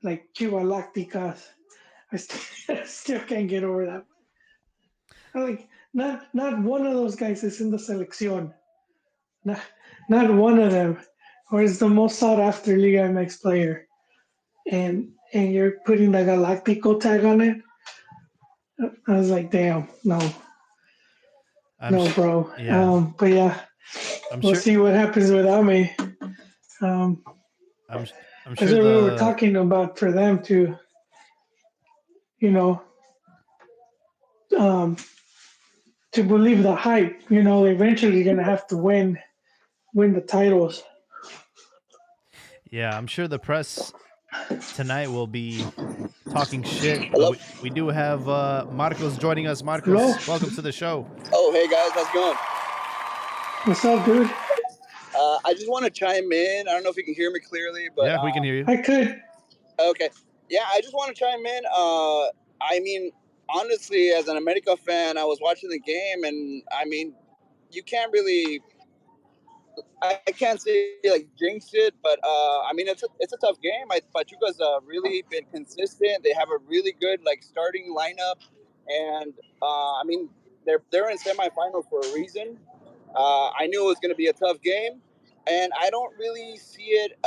like Chivalacticas. I still can't get over that. I like not one of those guys is in the selección. Not not one of them. Or is the most sought after Liga MX player. And you're putting the Galactico tag on it. I was like, damn, no, I'm no, sh- bro. yeah, But yeah, I'm we'll sure. see what happens with Ame. Um, I'm I'm that's sure what we were the talking about for them to, you know, um, to believe the hype. Eventually you're gonna have to win the titles. yeah, I'm sure the press tonight will be talking shit, but Hello. we do have Marcos joining us. Hello, Marcos, welcome to the show. Oh, hey guys, how's it going? what's up, dude? I just want to chime in. I don't know if you can hear me clearly, but Yeah, we can hear you. I could. okay. Yeah, I just want to chime in. I mean, honestly, as an America fan, I was watching the game, and I mean, you can't really. I can't say like jinx it, but I mean, it's a tough game. Pachuca's really been consistent. They have a really good like starting lineup, and I mean, they're in semifinals for a reason. I knew it was going to be a tough game, and I don't really see it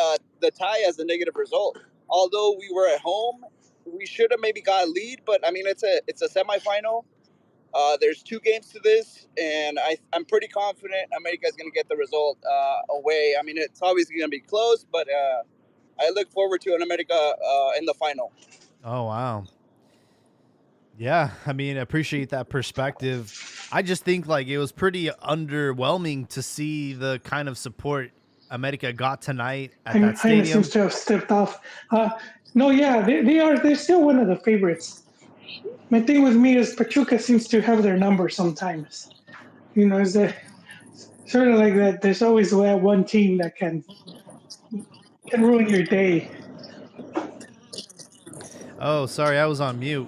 the tie as a negative result. Although we were at home, we should have maybe got a lead, but I mean it's a semifinal. There's two games to this, and I'm pretty confident America is going to get the result away. I mean it's obviously going to be close, but I look forward to an America in the final. Oh wow. Yeah, I mean, I appreciate that perspective. I just think like it was pretty underwhelming to see the kind of support America got tonight at that Jaime seems stadium. to have stepped off. Uh, no, yeah, they are. They're still one of the favorites. My thing with me is Pachuca seems to have their number sometimes. Is that sort of like that? There's always that one team that can ruin your day. Oh, sorry, I was on mute.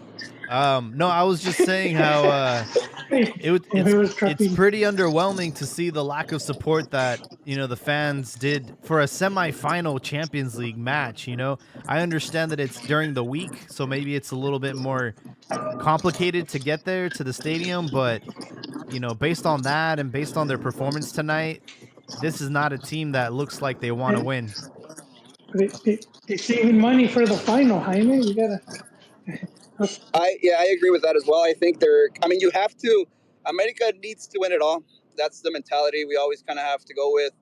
No, I was just saying how Hey, it would- it was it's trucking. pretty underwhelming to see the lack of support that the fans did for a semifinal Champions League match. I understand that it's during the week, so maybe it's a little bit more complicated to get there to the stadium, but based on that and based on their performance tonight, this is not a team that looks like they want to And win. they saving money for the final, Jaime. You gotta. I agree with that as well. I think they're. I mean, you have to. America needs to win it all. That's the mentality we always kind of have to go with.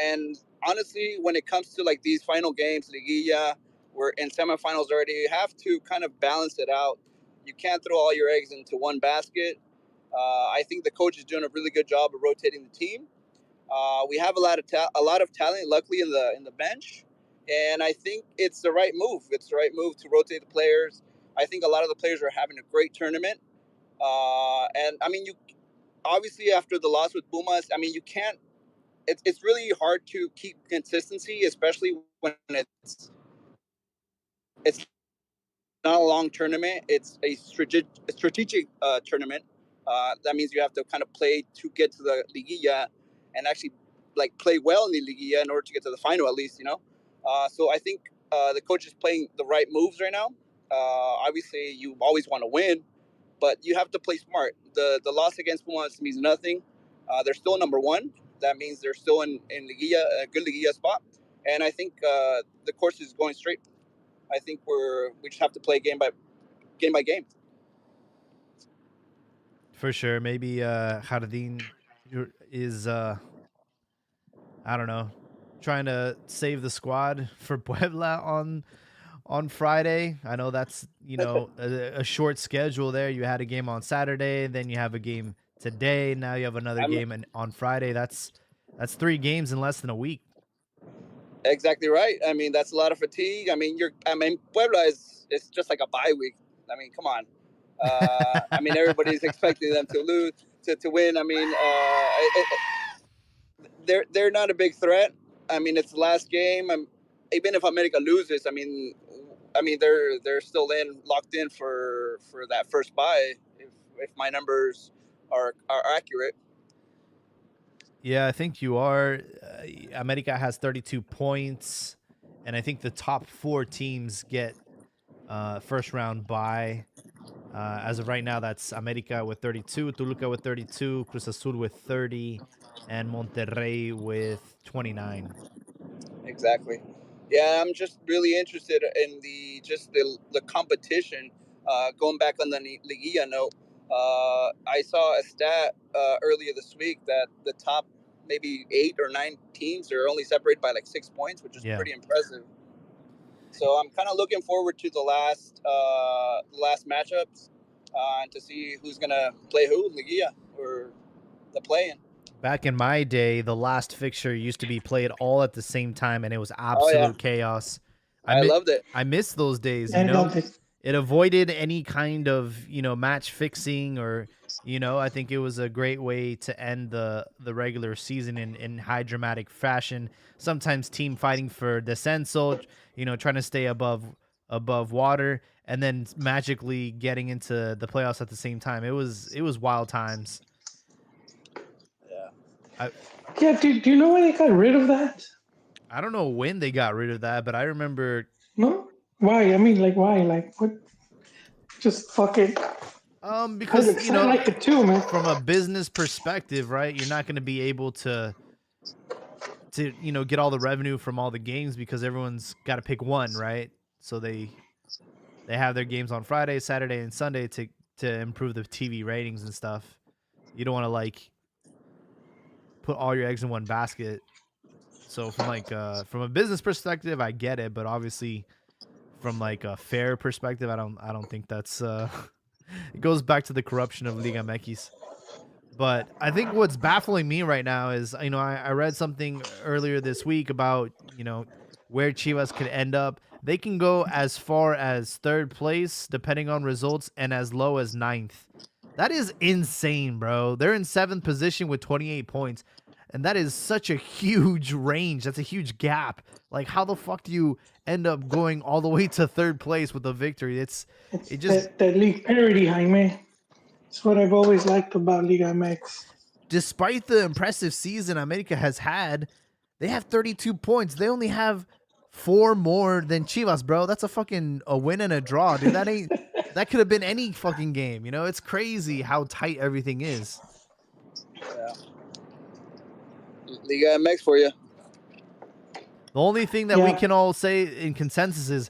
And honestly, when it comes to like these final games, Liguilla, we're in semifinals already. You have to kind of balance it out. You can't throw all your eggs into one basket. I think the coach is doing a really good job of rotating the team. We have a lot of talent, luckily in the bench, and I think it's the right move. It's the right move to rotate the players. I think a lot of the players are having a great tournament, and I mean, you obviously after the loss with Pumas, I mean, you can't. It's really hard to keep consistency, especially when it's not a long tournament. It's a strategic tournament. That means you have to kind of play to get to the Liguilla and actually like play well in the Liguilla in order to get to the final at least, you know. So I think the coach is playing the right moves right now. Obviously, you always want to win, but you have to play smart. The loss against Pumas means nothing. They're still number one. That means they're still in Liguilla, a good Liguilla spot. And I think the course is going straight. I think we just have to play game by game. For sure. Maybe Jardín is I don't know, trying to save the squad for Puebla on Friday. I know that's a short schedule there. You had a game on Saturday, then you have a game today. Now you have another I'm game on Friday. That's 3 games in less than a week. exactly right. I mean, that's a lot of fatigue. I mean, Puebla is it's just like a bye week. I mean, come on. I mean, everybody's expecting them to lose to win. I mean, they're not a big threat. I mean, it's the last game. Even if America loses, I mean they're still locked in for that first bye if my numbers are accurate. Yeah, I think you are. America has 32 points, and I think the top 4 teams get first round bye. As of right now, that's America with 32, Toluca with 32, Cruz Azul with 30, and Monterrey with 29. Exactly. Yeah, I'm just really interested in the competition. Going back on the Liguilla note, I saw a stat earlier this week that the top maybe 8 or 9 teams are only separated by like 6 points, which is Yeah. pretty impressive. So I'm kind of looking forward to the last matchups and to see who's gonna play who, Liguilla or the play-in. Back in my day, the last fixture used to be played all at the same time, and it was absolute Oh yeah, chaos. I loved it. I miss those days, I you know? loved it. It avoided any kind of, match fixing or, I think it was a great way to end the regular season in high dramatic fashion. Sometimes team fighting for descenso, trying to stay above water, and then magically getting into the playoffs at the same time. It was wild times. Yeah. Yeah, do you know why they got rid of that? I don't know when they got rid of that, but I remember. No? Why? I mean, like, why? Like, what? Just fuck it. Because I like it too, man. from a business perspective, right? You're not going to be able to get all the revenue from all the games because everyone's got to pick one, right? So they have their games on Friday, Saturday, and Sunday to improve the TV ratings and stuff. You don't want to like put all your eggs in one basket. So from a business perspective, I get it, but obviously from like a fair perspective, I don't think that's it goes back to the corruption of Liga MX. But I think what's baffling me right now is, I read something earlier this week about, where Chivas could end up. They can go as far as 3rd place, depending on results, and as low as 9th. That is insane, bro. They're in 7th position with 28 points. And that is such a huge range. That's a huge gap. Like, how the fuck do you end up going all the way to 3rd place with a victory? It just that league parity, Jaime. It's what I've always liked about Liga MX. Despite the impressive season America has had, they have 32 points. They only have 4 more than Chivas, bro. That's a win and a draw, dude. That could have been any fucking game. It's crazy how tight everything is. Yeah. Liga MX for you. The only thing that we can all say in consensus is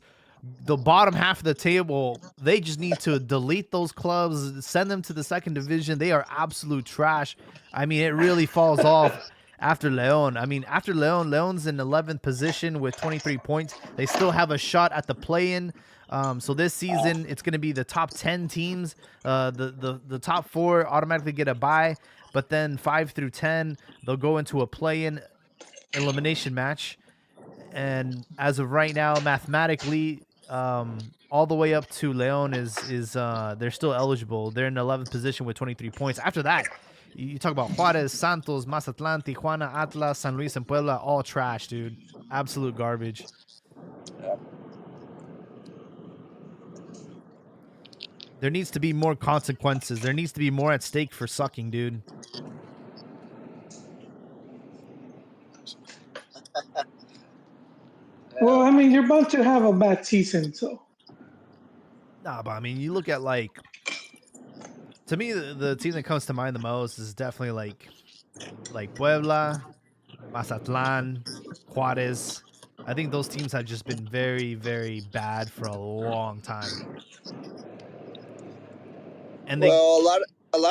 the bottom half of the table, they just need to delete those clubs, send them to the 2nd division. They are absolute trash. I mean, it really falls off after León. I mean, after León's in 11th position with 23 points. They still have a shot at the play-in. So this season, it's going to be the top 10 teams. The top 4 automatically get a bye, but then 5 through 10, they'll go into a play-in elimination match. And as of right now, mathematically, all the way up to León is they're still eligible. They're in 11th position with 23 points. After that, you talk about Juárez, Santos, Mazatlán, Tijuana, Atlas, San Luis, and Puebla, all trash, dude. Absolute garbage. There needs to be more consequences. There needs to be more at stake for sucking, dude. Well, I mean, you're about to have a bad season, so. Nah, but I mean, you look at to me, the team that comes to mind the most is definitely like Puebla, Mazatlán, Juárez. I think those teams have just been very, very bad for a long time. And a lot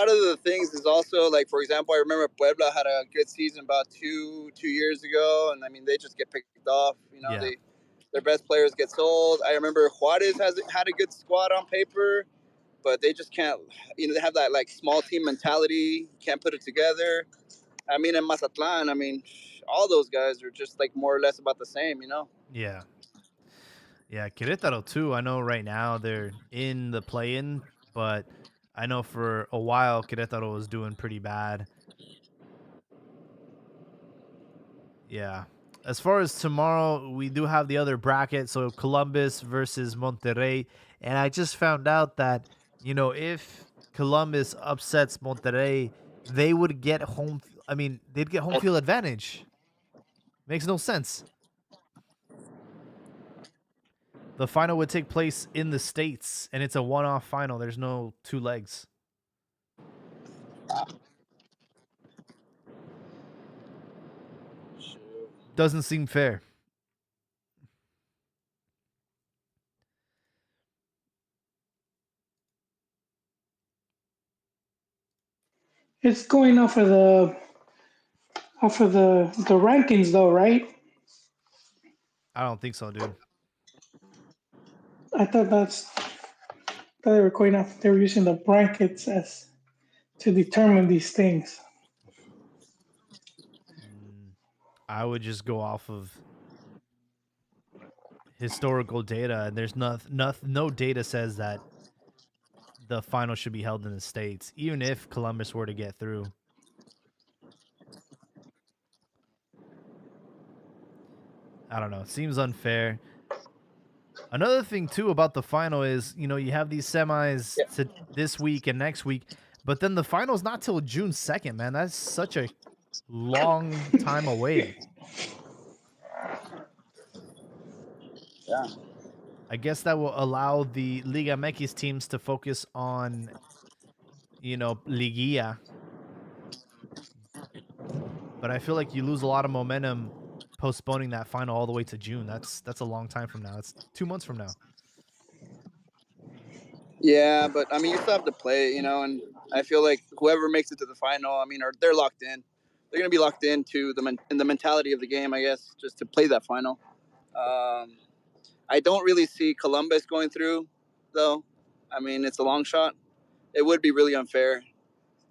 of the things is also like, for example, I remember Puebla had a good season about two years ago, and I mean they just get picked off. Their best players get sold. I remember Juárez had a good squad on paper, but they just can't. They have that like small team mentality, can't put it together. I mean, in Mazatlán, all those guys are just like more or less about the same. Yeah. Yeah, Querétaro too. I know right now they're in the play-in, but I know for a while Querétaro was doing pretty bad. Yeah. As far as tomorrow, we do have the other bracket. So Columbus versus Monterrey. And I just found out that, if Columbus upsets Monterrey, they would get home. I mean, they'd get home field advantage. Makes no sense. The final would take place in the States, and it's a one-off final. There's no two legs. Doesn't seem fair. It's going off of the rankings though, right? I don't think so, dude. I thought they were going off. They were using the brackets as to determine these things. I would just go off of historical data, and there's no data says that the final should be held in the States, even if Columbus were to get through. I don't know. It seems unfair. Another thing too about the final is, you know, you have these semis to this week and next week, but then the final's not till June 2nd, man. That's such a long time away. Yeah. I guess that will allow the Liga MX teams to focus on, you know, Liguilla. But I feel like you lose a lot of momentum postponing that final all the way to June. That's a long time from now. It's 2 months from now. Yeah, but I mean, you still have to play, you know, and I feel like whoever makes it to the final, I mean, they're locked in. They're going to be locked into the mentality of the game, I guess, just to play that final. I don't really see Columbus going through, though. I mean, it's a long shot. It would be really unfair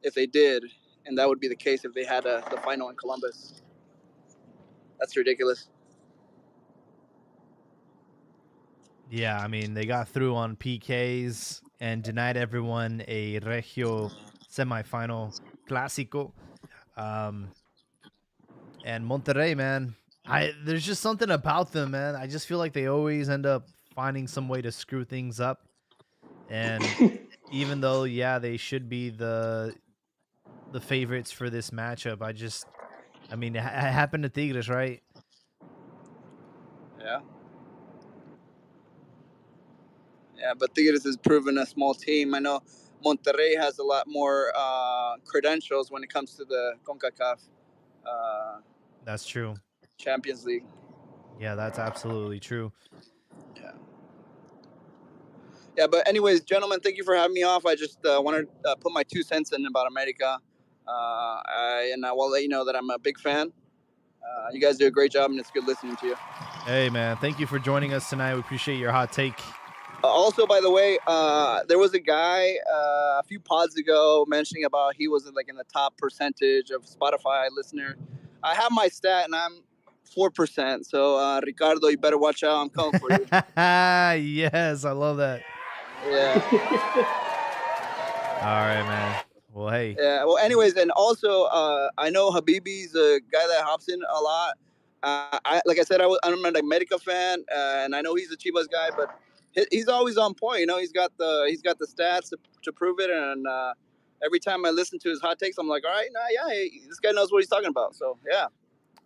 if they did, and that would be the case if they had the final in Columbus. That's ridiculous. Yeah, I mean, they got through on PKs and denied everyone a Regio semifinal Clásico. And Monterrey, man, there's just something about them, man. I just feel like they always end up finding some way to screw things up. And even though, yeah, they should be the favorites for this matchup, I mean, it happened to Tigres, right? Yeah. Yeah, but Tigres has proven a small team. I know Monterrey has a lot more credentials when it comes to the CONCACAF. That's true. Champions League. Yeah, that's absolutely true. Yeah, but anyways, gentlemen, thank you for having me off. I just wanted to put my 2 cents in about America. I will let you know that I'm a big fan. You guys do a great job, and it's good listening to you. Hey, man, thank you for joining us tonight. We appreciate your hot take. Also, by the way, there was a guy a few pods ago mentioning about he was like in the top percentage of Spotify listener. I have my stat, and I'm 4%. So, Ricardo, you better watch out. I'm coming for you. Yes, I love that. Yeah. All right, man. Well, hey. Yeah. Well, anyways, and also, I know Habibi's a guy that hops in a lot. Like I said, I'm an America fan, and I know he's a Chivas guy, but he's always on point. You know, he's got the stats to prove it, and every time I listen to his hot takes, I'm like, all right, this guy knows what he's talking about. So yeah.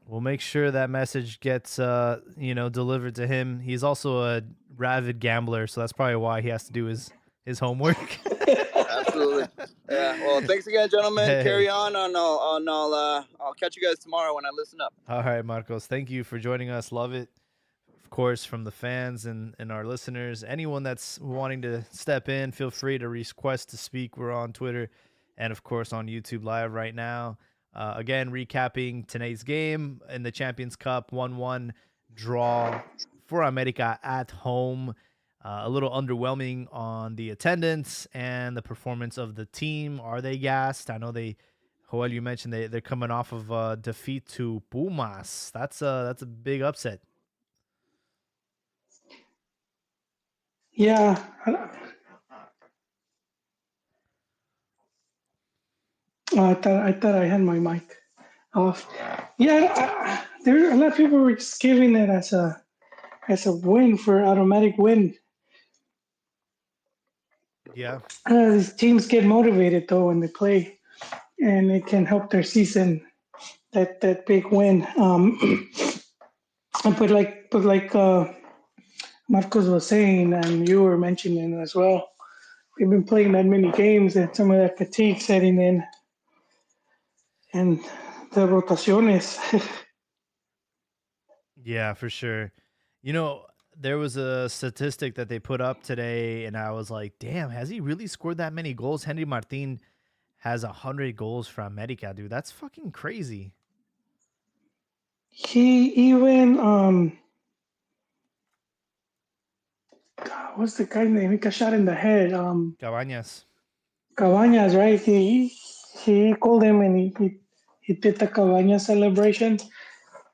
We'll make sure that message gets delivered to him. He's also a rabid gambler, so that's probably why he has to do his homework. Absolutely. Yeah. Well, thanks again, gentlemen. Hey. Carry on, and I'll catch you guys tomorrow when I listen up. All right, Marcos. Thank you for joining us. Love it. Of course, from the fans and our listeners, anyone that's wanting to step in, feel free to request to speak. We're on Twitter and, of course, on YouTube Live right now. Again, recapping tonight's game in the Champions Cup, 1-1 draw for America at home. A little underwhelming on the attendance and the performance of the team. Are they gassed? I know Joel, you mentioned they're coming off of a defeat to Pumas. That's a big upset. Yeah. I thought I had my mic off. Yeah, there a lot of people were just giving it as a win for automatic win. Yeah. These teams get motivated though when they play, and it can help their season. That big win. But like Marcos was saying, and you were mentioning as well, we've been playing that many games and some of that fatigue setting in, and the rotaciones. Yeah, for sure. You know, there was a statistic that they put up today, and I was like, damn, has he really scored that many goals? Henry Martin has 100 goals for America, dude. That's fucking crazy. He even God, what's the guy's name? He got shot in the head. Cabañas. Cabañas, right? He called him and he did the Cabañas celebration.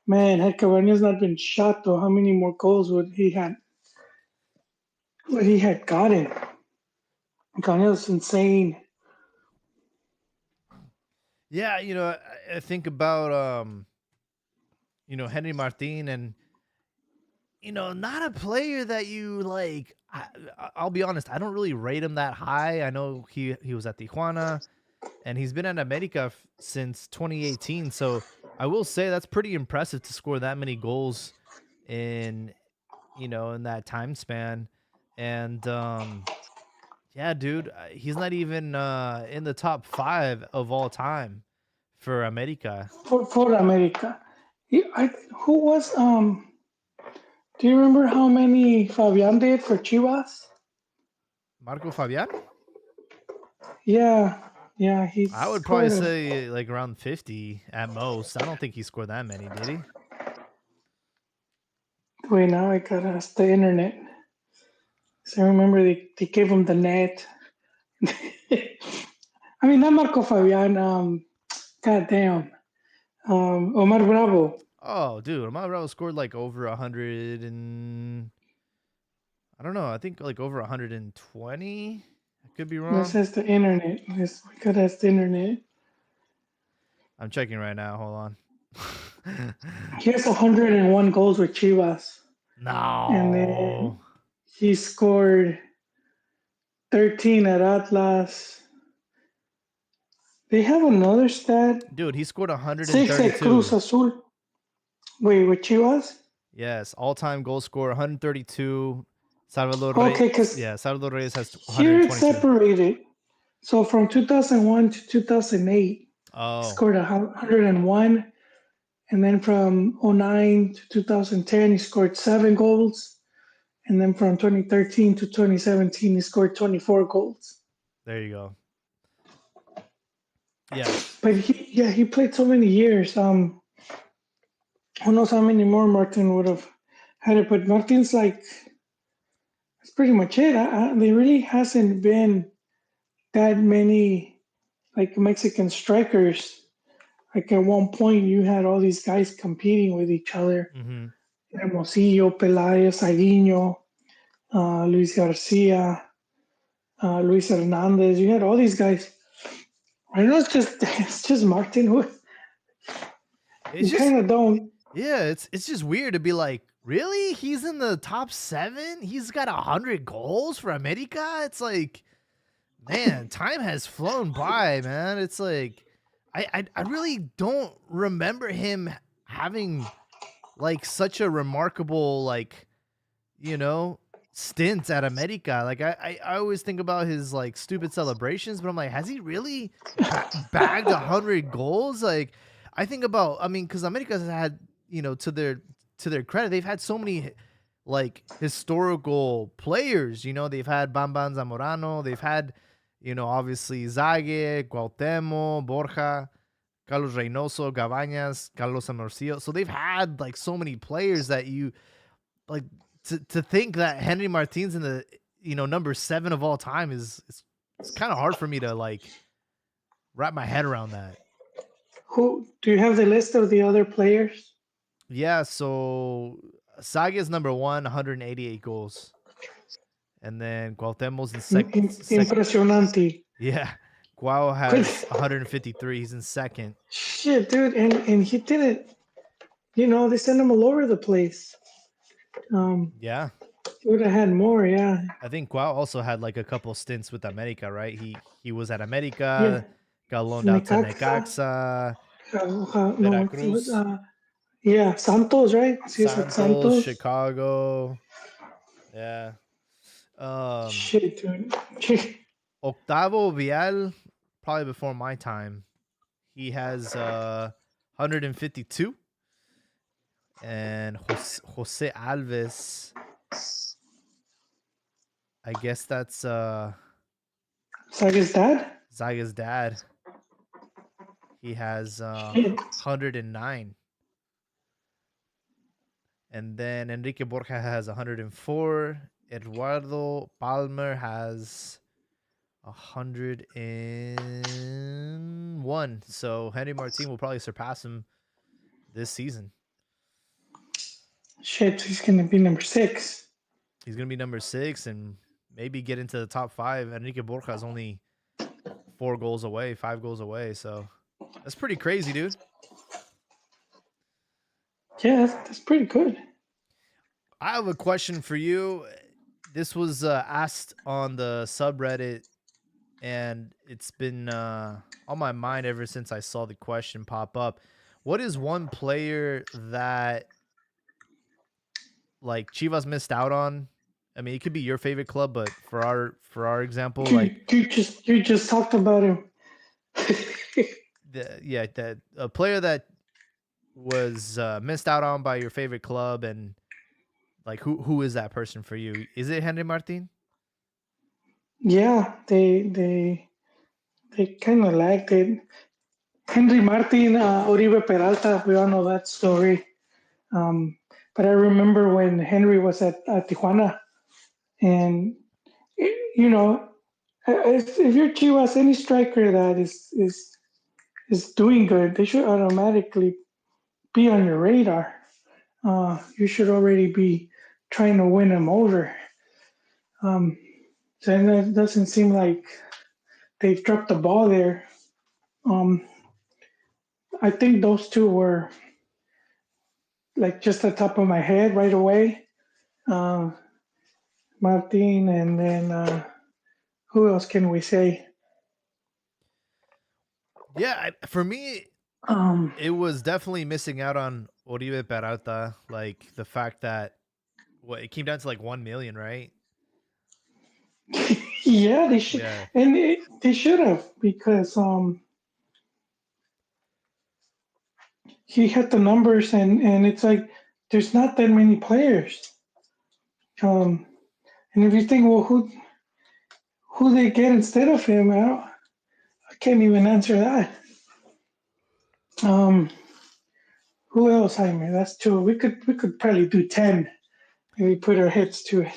Man, had Cabañas not been shot, though, how many more goals would he had gotten? Cabañas was insane. Yeah, you know, I think about you know, Henry Martin, and you know, not a player that you like. I'll be honest, I don't really rate him that high. I know he was at Tijuana, and he's been at America since 2018. So I will say that's pretty impressive to score that many goals in, you know, in that time span. And yeah, dude, he's not even in the top 5 of all time for America. For America. Who was do you remember how many Fabian did for Chivas? Marco Fabian? Yeah, he I would probably scored say like around 50 at most. I don't think he scored that many, did he? wait, now I gotta ask the internet. So I remember they gave him the net. I mean, not Marco Fabian, goddamn. Omar Bravo. Oh, dude, Omar Bravo scored like over 100 and I don't know. I think like over 120. I could be wrong. This is the internet. We gotta ask the internet. I'm checking right now. Hold on. He has 101 goals with Chivas. And then No. he scored 13 at Atlas. They have another stat. Dude, he scored 6 at Cruz 132. Azul. Wait, with Chivas? Yes, all-time goal scorer 132. Salvador Okay, Reyes. because Yeah, Salvador Reyes has here it's 122. separated. So from 2001 to 2008, he Oh, scored 101. And then from 09 to 2010, he scored 7 goals. And then from 2013 to 2017, he scored 24 goals. there you go. Yeah. But he played so many years. Who knows how many more Martin would have had it? But Martin's like, that's pretty much it. There really hasn't been that many like Mexican strikers. Like at one point, you had all these guys competing with each other. Mm-hmm. Hermosillo, Pelaez, Aguinho, Luis Garcia, Luis Hernandez. You had all these guys. I know it's just Martin who It's you just kind of don't. yeah, it's just weird to be like, really? He's in the top 7? He's got 100 goals for America? It's like, man, time has flown by, man. It's like I really don't remember him having like such a remarkable like, you know, stint at America. Like I always think about his like stupid celebrations, but I'm like, has he really bagged 100 goals? Like I think about, I mean, because America's had, you know, to their credit, they've had so many like historical players. You know, they've had Bam Zamorano, they've had, you know, obviously Zague, Cuauhtémoc, Borja, Carlos Reynoso, Cabañas, Carlos Amorcillo. So they've had like so many players that you like to think that Henry Martin's in the, you know, number 7 of all time is it's kind of hard for me to like wrap my head around that. Who do you have the list of the other players? Yeah, so Saga is number 1, 188 goals. And then Cuauhtémoc's in second. Impresionante. Yeah. Cuau has 153. He's in second. Shit, dude, and he didn't. You know, they sent him all over the place. Yeah. He would have had more, yeah. I think Cuau also had like a couple stints with America, right? He was at America, got loaned out to Necaxa, Veracruz, yeah, Santos, right? Santos, Chicago. Yeah. Shit, dude. Octavo Vial, probably before my time. He has 152. And Jose Alves, I guess that's Saga's dad? Zaga's dad. He has Shit. 109. And then Enrique Borja has 104. Eduardo Palmer has 101. So Henry Martin will probably surpass him this season. Shit, he's gonna be number 6. He's gonna be number 6 and maybe get into the top 5. Enrique Borja is only 4 goals away, 5 goals away. So that's pretty crazy, dude. Yeah, that's pretty good. I have a question for you. This was asked on the subreddit, and it's been on my mind ever since I saw the question pop up. What is one player that like Chivas missed out on? I mean, it could be your favorite club, but for our example, like You just talked about him. that a player that was missed out on by your favorite club, and like who is that person for you? Is it Henry Martin? Yeah, they kind of lagged it. Henry Martin, Oribe Peralta, we all know that story. But I remember when Henry was at Tijuana, and you know, if you're Chivas, any striker that is doing good, they should automatically be on your radar. You should already be trying to win them over. So it doesn't seem like they've dropped the ball there. I think those two were like just the top of my head right away. Uh, Martin, and then who else can we say? Yeah, for me, Um, it was definitely missing out on Oribe Peralta. Like the fact that it came down to like 1 million, right? yeah, they should, Yeah. and they should have because he had the numbers, and it's like there's not that many players. And if you think, well, who they get instead of him, I can't even answer that. Um, who else, Jaime? That's two. We could probably do 10. Maybe put our heads to it.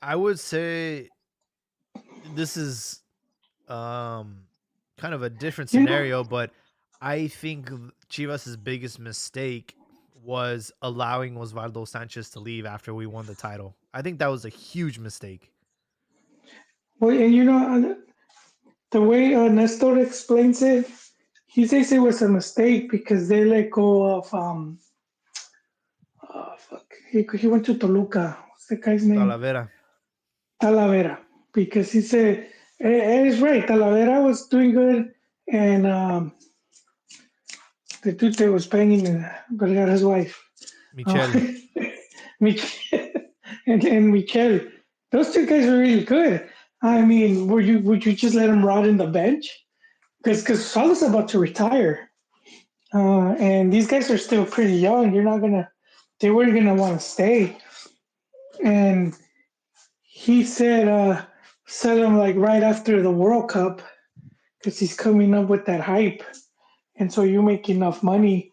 I would say this is kind of a different You know, scenario, but I think Chivas' biggest mistake was allowing Osvaldo Sanchez to leave after we won the title. I think that was a huge mistake. well, and you know, the way Nestor explains it, he says it was a mistake because they let go of fuck. He went to Toluca. What's the guy's name? Talavera. Talavera. Because he said, and he's right. Talavera was doing good, and the dude that was banging Vergara's wife, Michel. Michel, and Michel. Those two guys were really good. I mean, would you just let them rot in the bench? Because Salah's about to retire, and these guys are still pretty young. They weren't gonna want to stay. And he said, sell him like right after the World Cup because he's coming up with that hype, and so you make enough money.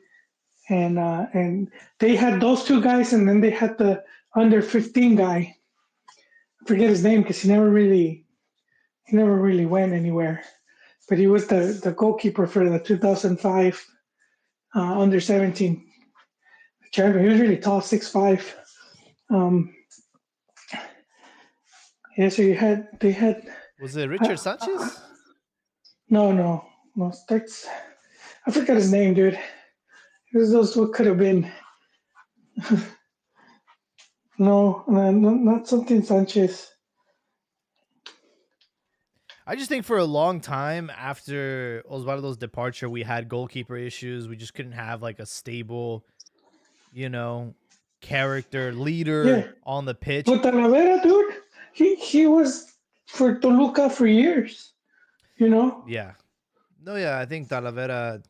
And they had those two guys, and then they had the under 15 guy. I forget his name because he never really went anywhere. But he was the goalkeeper for the 2005 under 17 champion. He was really tall, 6'5". Yeah, so they had. Was it Richard Sanchez? No. That's I forgot his name, dude. It was those what could have been. No, not something Sanchez. I just think for a long time after Osvaldo's departure, we had goalkeeper issues. We just couldn't have like a stable, character, leader Yeah. on the pitch. But Talavera, dude, he was for Toluca for years. You know? Yeah. No, yeah, I think Talavera,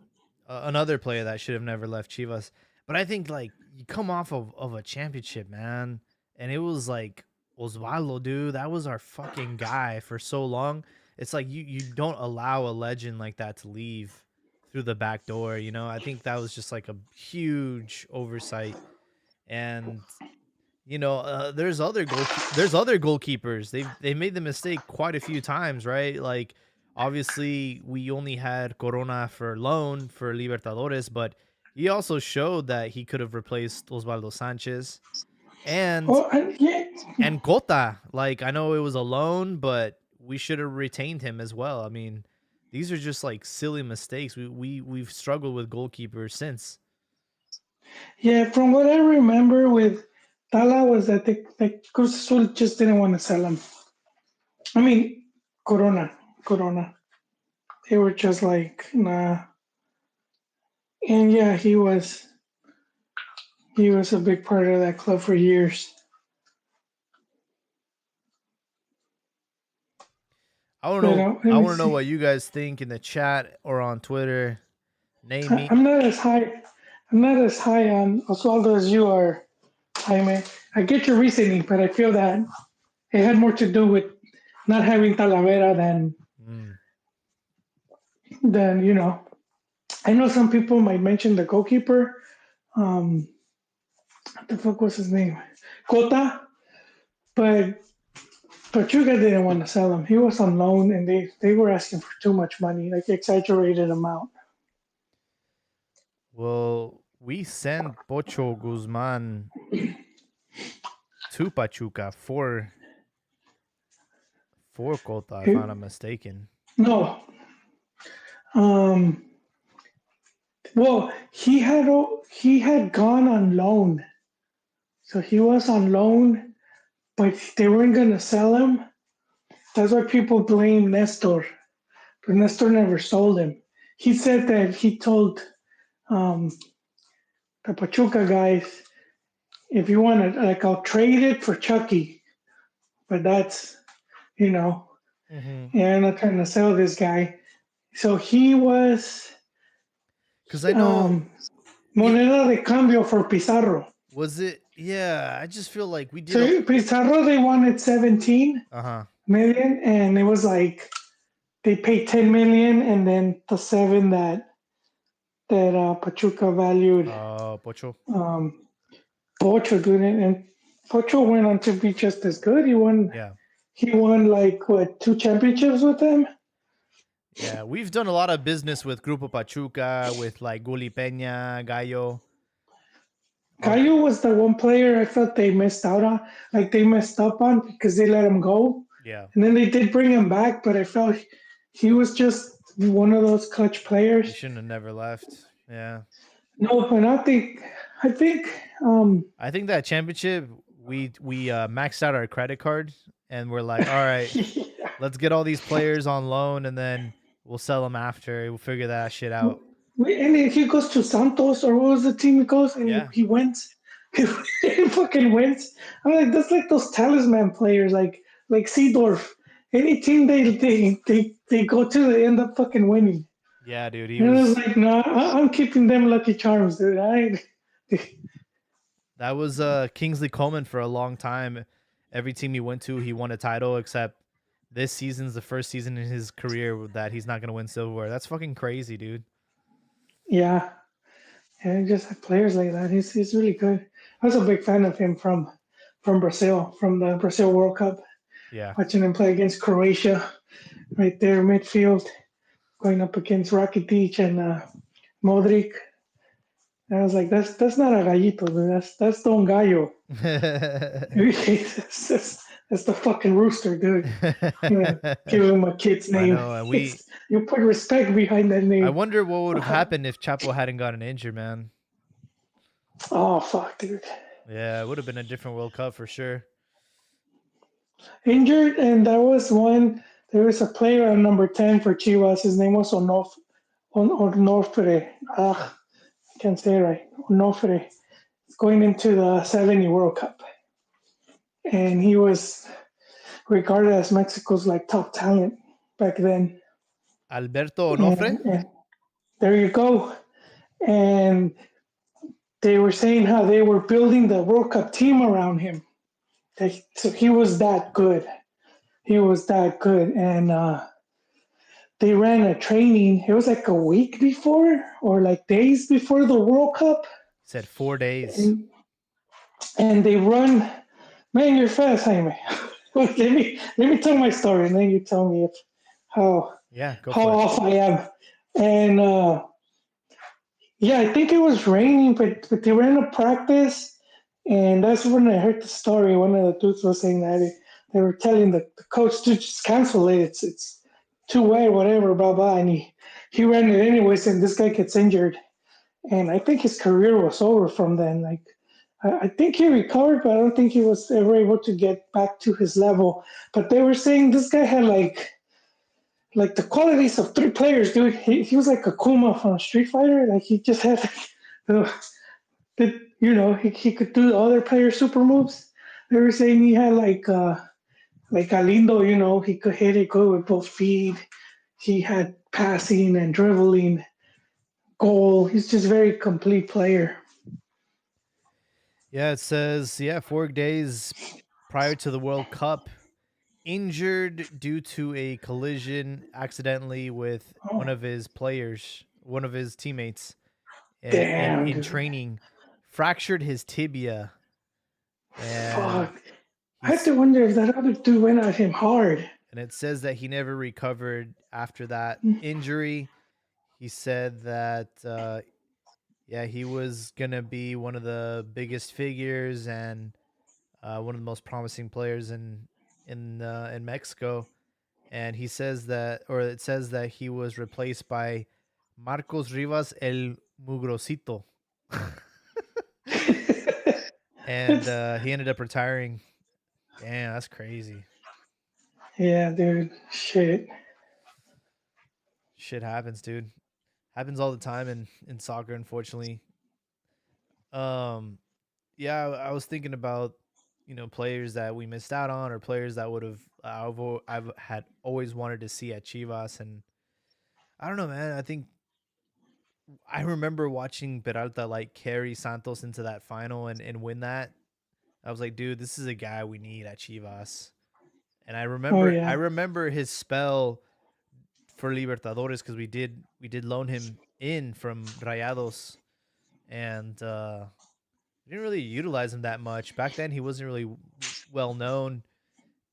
another player that should have never left Chivas. But I think like you come off of a championship, man, and it was like Osvaldo, dude, that was our fucking guy for so long. It's like you don't allow a legend like that to leave through the back door, you know? I think that was just like a huge oversight. And there's other goalkeepers. They made the mistake quite a few times, right? Like obviously we only had Corona for loan for Libertadores, but he also showed that he could have replaced Osvaldo Sanchez and Oh, yeah. and Cota. Like I know it was a loan, but we should have retained him as well. I mean, these are just like silly mistakes. We've struggled with goalkeepers since. Yeah, from what I remember with Tala was that the Cruz Azul just didn't want to sell him. I mean, Corona. They were just like, nah. And yeah, he was a big part of that club for years. I don't know. I want to know what you guys think in the chat or on Twitter. Name me. I'm not as high on Osvaldo as you are, Jaime. I get your reasoning, but I feel that it had more to do with not having Talavera than you know. I know some people might mention the goalkeeper. What the fuck was his name? Cota. But Pachuca didn't want to sell him. He was on loan, and they were asking for too much money, like exaggerated amount. Well, we sent Pocho Guzman to Pachuca for Cota, if I'm not mistaken. No. Well, he had gone on loan, so he was on loan, but they weren't gonna sell him. That's why people blame Nestor, but Nestor never sold him. He said that he told the Pachuca guys, if you want it, like I'll trade it for Chucky, but that's yeah, I'm not trying to sell this guy. So he was. Because I know moneda de cambio for Pizarro. Was it? Yeah, I just feel like we did. So Pizarro, they wanted 17 million, and it was like they paid 10 million, and then the 7 that Pachuca valued. Pocho. Pocho, dude, and Pocho went on to be just as good. He won. Yeah. He won like 2 championships with them. Yeah, we've done a lot of business with Grupo Pachuca, with like Guli Peña, Gallo. Gallo was the one player I felt they missed out on, like they messed up on because they let him go. Yeah. And then they did bring him back, but I felt he was just one of those clutch players. He shouldn't have never left. Yeah. No, but I think that championship we maxed out our credit card and we're like, all right, let's get all these players on loan and then we'll sell them after. We'll figure that shit out. And then he goes to Santos, or what was the team he goes? And he wins. He fucking wins. I'm like, that's like those talisman players, like Seedorf. Any team they go to, they end up fucking winning. Yeah, dude. I was like, no, I'm keeping them Lucky Charms, dude. That was Kingsley Coleman for a long time. Every team he went to, he won a title, except this season's the first season in his career that he's not going to win silverware. That's fucking crazy, dude. Yeah. And just have players like that. He's really good. I was a big fan of him from Brazil, from the Brazil World Cup. Yeah. Watching him play against Croatia, right there, midfield, going up against Rakitic and Modric. And I was like, that's not a gallito, dude. That's Don Gallo. That's the fucking rooster, dude. Give him a kid's name. I know, you put respect behind that name. I wonder what would have happened if Chapo hadn't gotten injured, man. Oh, fuck, dude. Yeah, it would have been a different World Cup for sure. Injured, and there was a player on number 10 for Chivas. His name was Onofre. I can't say it right. Onofre. going into the 70 World Cup. And he was regarded as Mexico's like top talent back then. Alberto Onofre? And there you go. And they were saying how they were building the World Cup team around him. So he was that good. He was that good. And they ran a training. It was like a week before or like days before the World Cup. Said 4 days. And they run. Man, you're fast, Jaime. let me tell my story, and then you tell me how off I am. And I think it was raining, but they ran a practice, and that's when I heard the story. One of the dudes was saying that they were telling the coach to just cancel it. It's too wet, whatever, blah blah. And he ran it anyways, and this guy gets injured, and I think his career was over from then. Like, I think he recovered, but I don't think he was ever able to get back to his level. But they were saying this guy had like the qualities of 3 players, dude. He was like a Kuma from Street Fighter. Like, he just had he could do the other player super moves. They were saying he had like Galindo, he could hit it good with both feet. He had passing and dribbling, goal. He's just a very complete player. Yeah, it says, 4 days prior to the World Cup, injured due to a collision accidentally with one of his teammates in training, fractured his tibia. And fuck. I have to wonder if that other dude went at him hard. And it says that he never recovered after that injury. He said that, he was going to be one of the biggest figures and one of the most promising players in Mexico. And he says that, or it says that he was replaced by Marcos Rivas El Mugrosito. And he ended up retiring. Damn, that's crazy. Yeah, dude. Shit happens, dude. Happens all the time in soccer, unfortunately. I was thinking about, players that we missed out on, or players that would have I've had always wanted to see at Chivas. And I don't know, man. I think I remember watching Peralta like carry Santos into that final and win that. I was like, dude, this is a guy we need at Chivas. And I remember his spell for Libertadores, because we did loan him in from Rayados, and we didn't really utilize him that much back then. He wasn't really well known,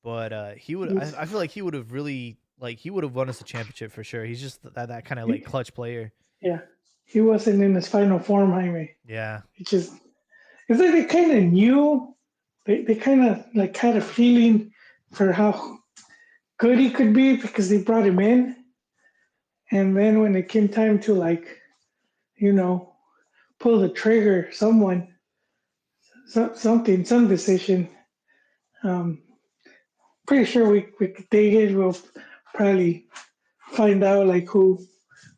but he would. I feel like he would have really he would have won us a championship for sure. He's just that kind of like clutch player. Yeah, he wasn't in his final form, Jaime. Yeah, it's like they kind of knew. They kind of like had a feeling for how good he could be because they brought him in. And then when it came time to pull the trigger, some decision, pretty sure we could dig it. We'll probably find out like who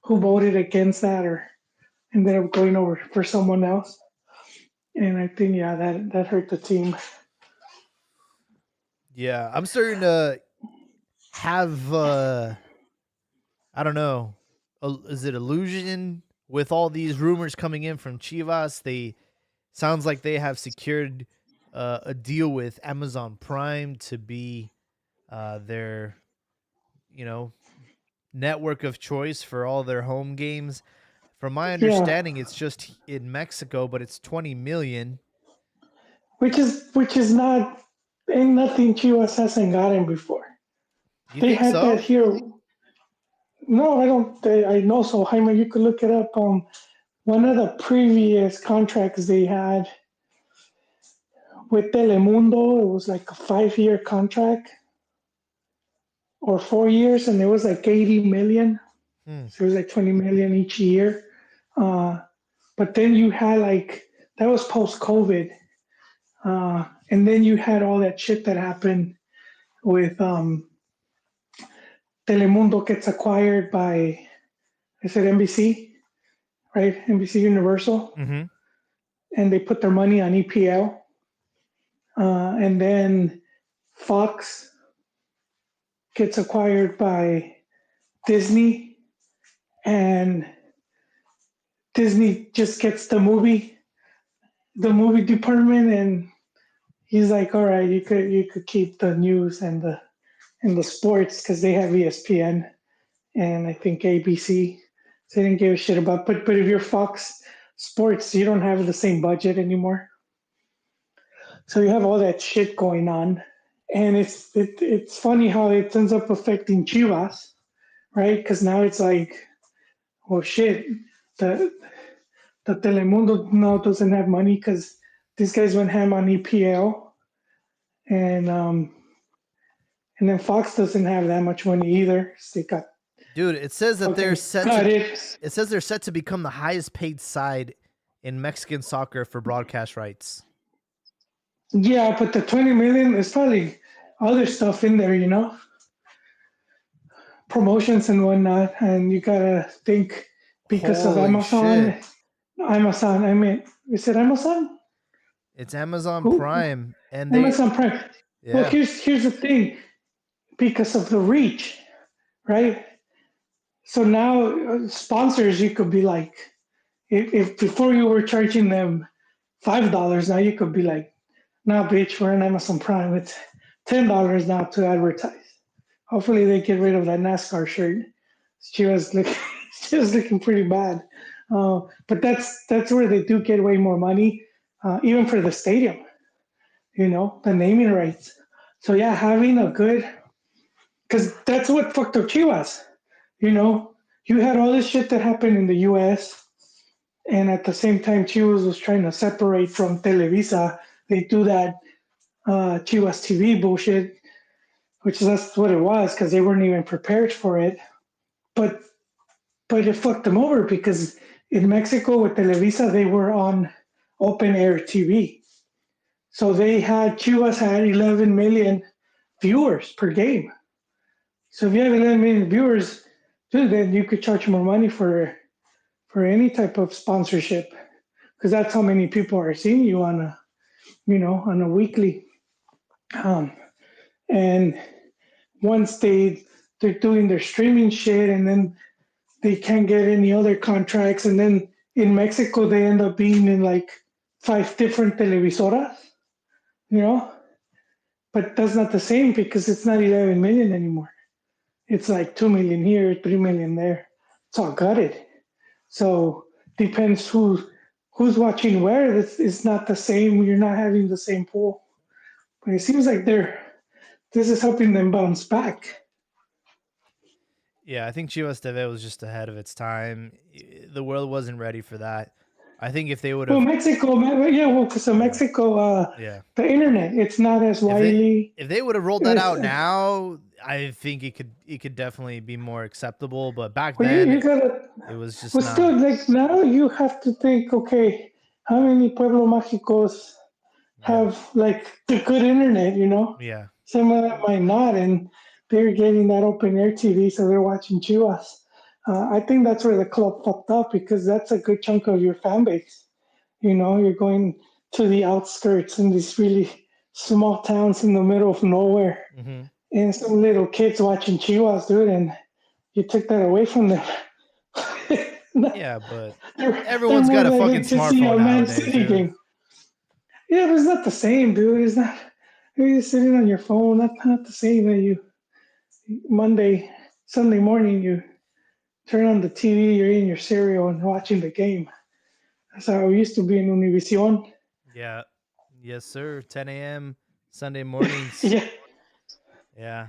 voted against that or ended up going over for someone else. And I think, that hurt the team. Yeah, I'm starting to have, I don't know, is it illusion with all these rumors coming in from Chivas? Sounds like they have secured a deal with Amazon Prime to be their, network of choice for all their home games. From my understanding, it's just in Mexico, but it's 20 million. Which is not, ain't nothing Chivas hasn't gotten before. They had so? That here. No, I don't. I know so. Jaime, you could look it up. One of the previous contracts they had with Telemundo, it was like a 5-year contract or 4 years, and it was like 80 million. So it was like 20 million each year. But then you had that was post-COVID. And then you had all that shit that happened with Telemundo gets acquired by, I said NBC, right? NBC Universal. Mm-hmm. and they put their money on EPL. And then Fox gets acquired by Disney, and Disney just gets the movie department, and he's like, all right, you could keep the news and the sports because they have ESPN and I think ABC. So they didn't give a shit about. But if you're Fox Sports, you don't have the same budget anymore. So you have all that shit going on, and it's funny how it ends up affecting Chivas, right? Because now it's like, oh shit, the the Telemundo now doesn't have money because these guys went ham on EPL, and then Fox doesn't have that much money either. So they got Dude, it says that they're set cut to it. it says they're set to become the highest paid side in Mexican soccer for broadcast rights. Yeah, but the 20 million is probably other stuff in there, promotions and whatnot. And you gotta think because of Holy Amazon. shit. Amazon, I mean, is it Amazon? It's Amazon Who? Prime, and they Amazon Prime. Well, yeah. here's the thing, because of the reach, right? So now sponsors, you could be like, if before you were charging them $5, now you could be like, nah, bitch, we're on Amazon Prime. It's $10 now to advertise. Hopefully they get rid of that NASCAR shirt. She was looking pretty bad. But that's where they do get way more money, even for the stadium. The naming rights. So yeah, having a good, because that's what fucked up Chivas. You had all this shit that happened in the U.S. and at the same time, Chivas was trying to separate from Televisa. They do that Chivas TV bullshit, which that's what it was because they weren't even prepared for it. But it fucked them over because in Mexico with Televisa, they were on open air TV. So Chivas had 11 million viewers per game. So if you have 11 million viewers, dude, then you could charge more money for any type of sponsorship because that's how many people are seeing you on a weekly. And once they're doing their streaming shit, and then they can't get any other contracts, and then in Mexico they end up being in like 5 different televisoras, but that's not the same because it's not 11 million anymore. It's like 2 million here, 3 million there. It's all gutted. So depends who's watching where. It's not the same. You're not having the same pool. But it seems like this is helping them bounce back. Yeah, I think Chivas TV was just ahead of its time. The world wasn't ready for that. I think if they would have, Well, Mexico, because of Mexico, yeah, the internet, it's not as widely. if they would have rolled that out now, I think it could definitely be more acceptable. But back then, you gotta. it was just Well, not. still, like now, you have to think. Okay, how many Pueblo Mágicos have like the good internet? Yeah. Some of them might not, and they're getting that open air TV, so they're watching Chivas. I think that's where the club fucked up because that's a good chunk of your fan base. You're going to the outskirts in these really small towns in the middle of nowhere, Mm-hmm. and some little kids watching Chivas, dude, and you took that away from them. Yeah, but They're everyone's more got a likely fucking to see a smartphone Man nowadays, City dude. game. Yeah, but it's not the same, dude. It's not. You're just sitting on your phone. Not the same that you Sunday morning, you turn on the TV, you're eating your cereal and watching the game. That's how it used to be in Univision. Yeah. Yes, sir. 10 a.m. Sunday mornings. Yeah. Yeah.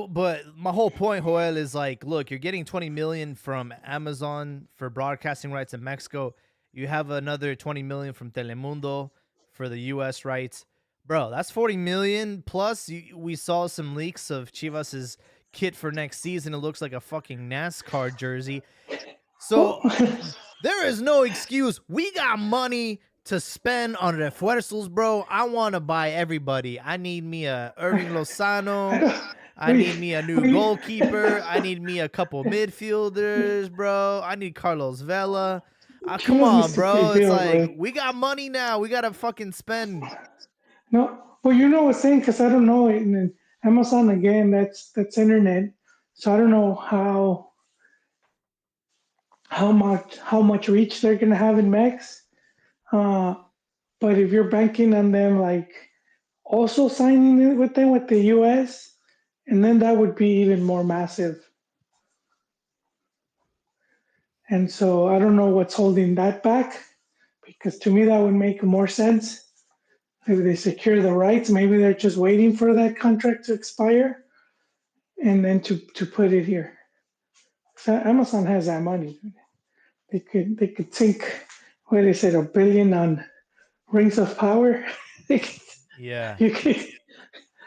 But my whole point, Joel, is like, look, you're getting 20 million from Amazon for broadcasting rights in Mexico. You have another 20 million from Telemundo for the U.S. rights. Bro, that's 40 million plus. We saw some leaks of Chivas's kit for next season. It looks like a fucking NASCAR jersey. So there is no excuse. We got money to spend on refuerzos, bro. I want to buy everybody. I need me a Irving Lozano. I need me a new goalkeeper. I need me a couple midfielders, bro. I need Carlos Vela. Come Chivas needs on, to pay bro. It's bills, like right? we got money now. We gotta fucking spend. No, well, you know what I'm saying, because I don't know it. And then Amazon again, that's internet, so I don't know how much reach they're gonna have in Mex. Uh, but if you're banking on them, like also signing it with them with the U.S., and then that would be even more massive. And so I don't know what's holding that back, because to me that would make more sense. If they secure the rights, maybe they're just waiting for that contract to expire and then to put it here. So Amazon has that money. They could sink, what they said, $1 billion on Rings of Power. Yeah. You could,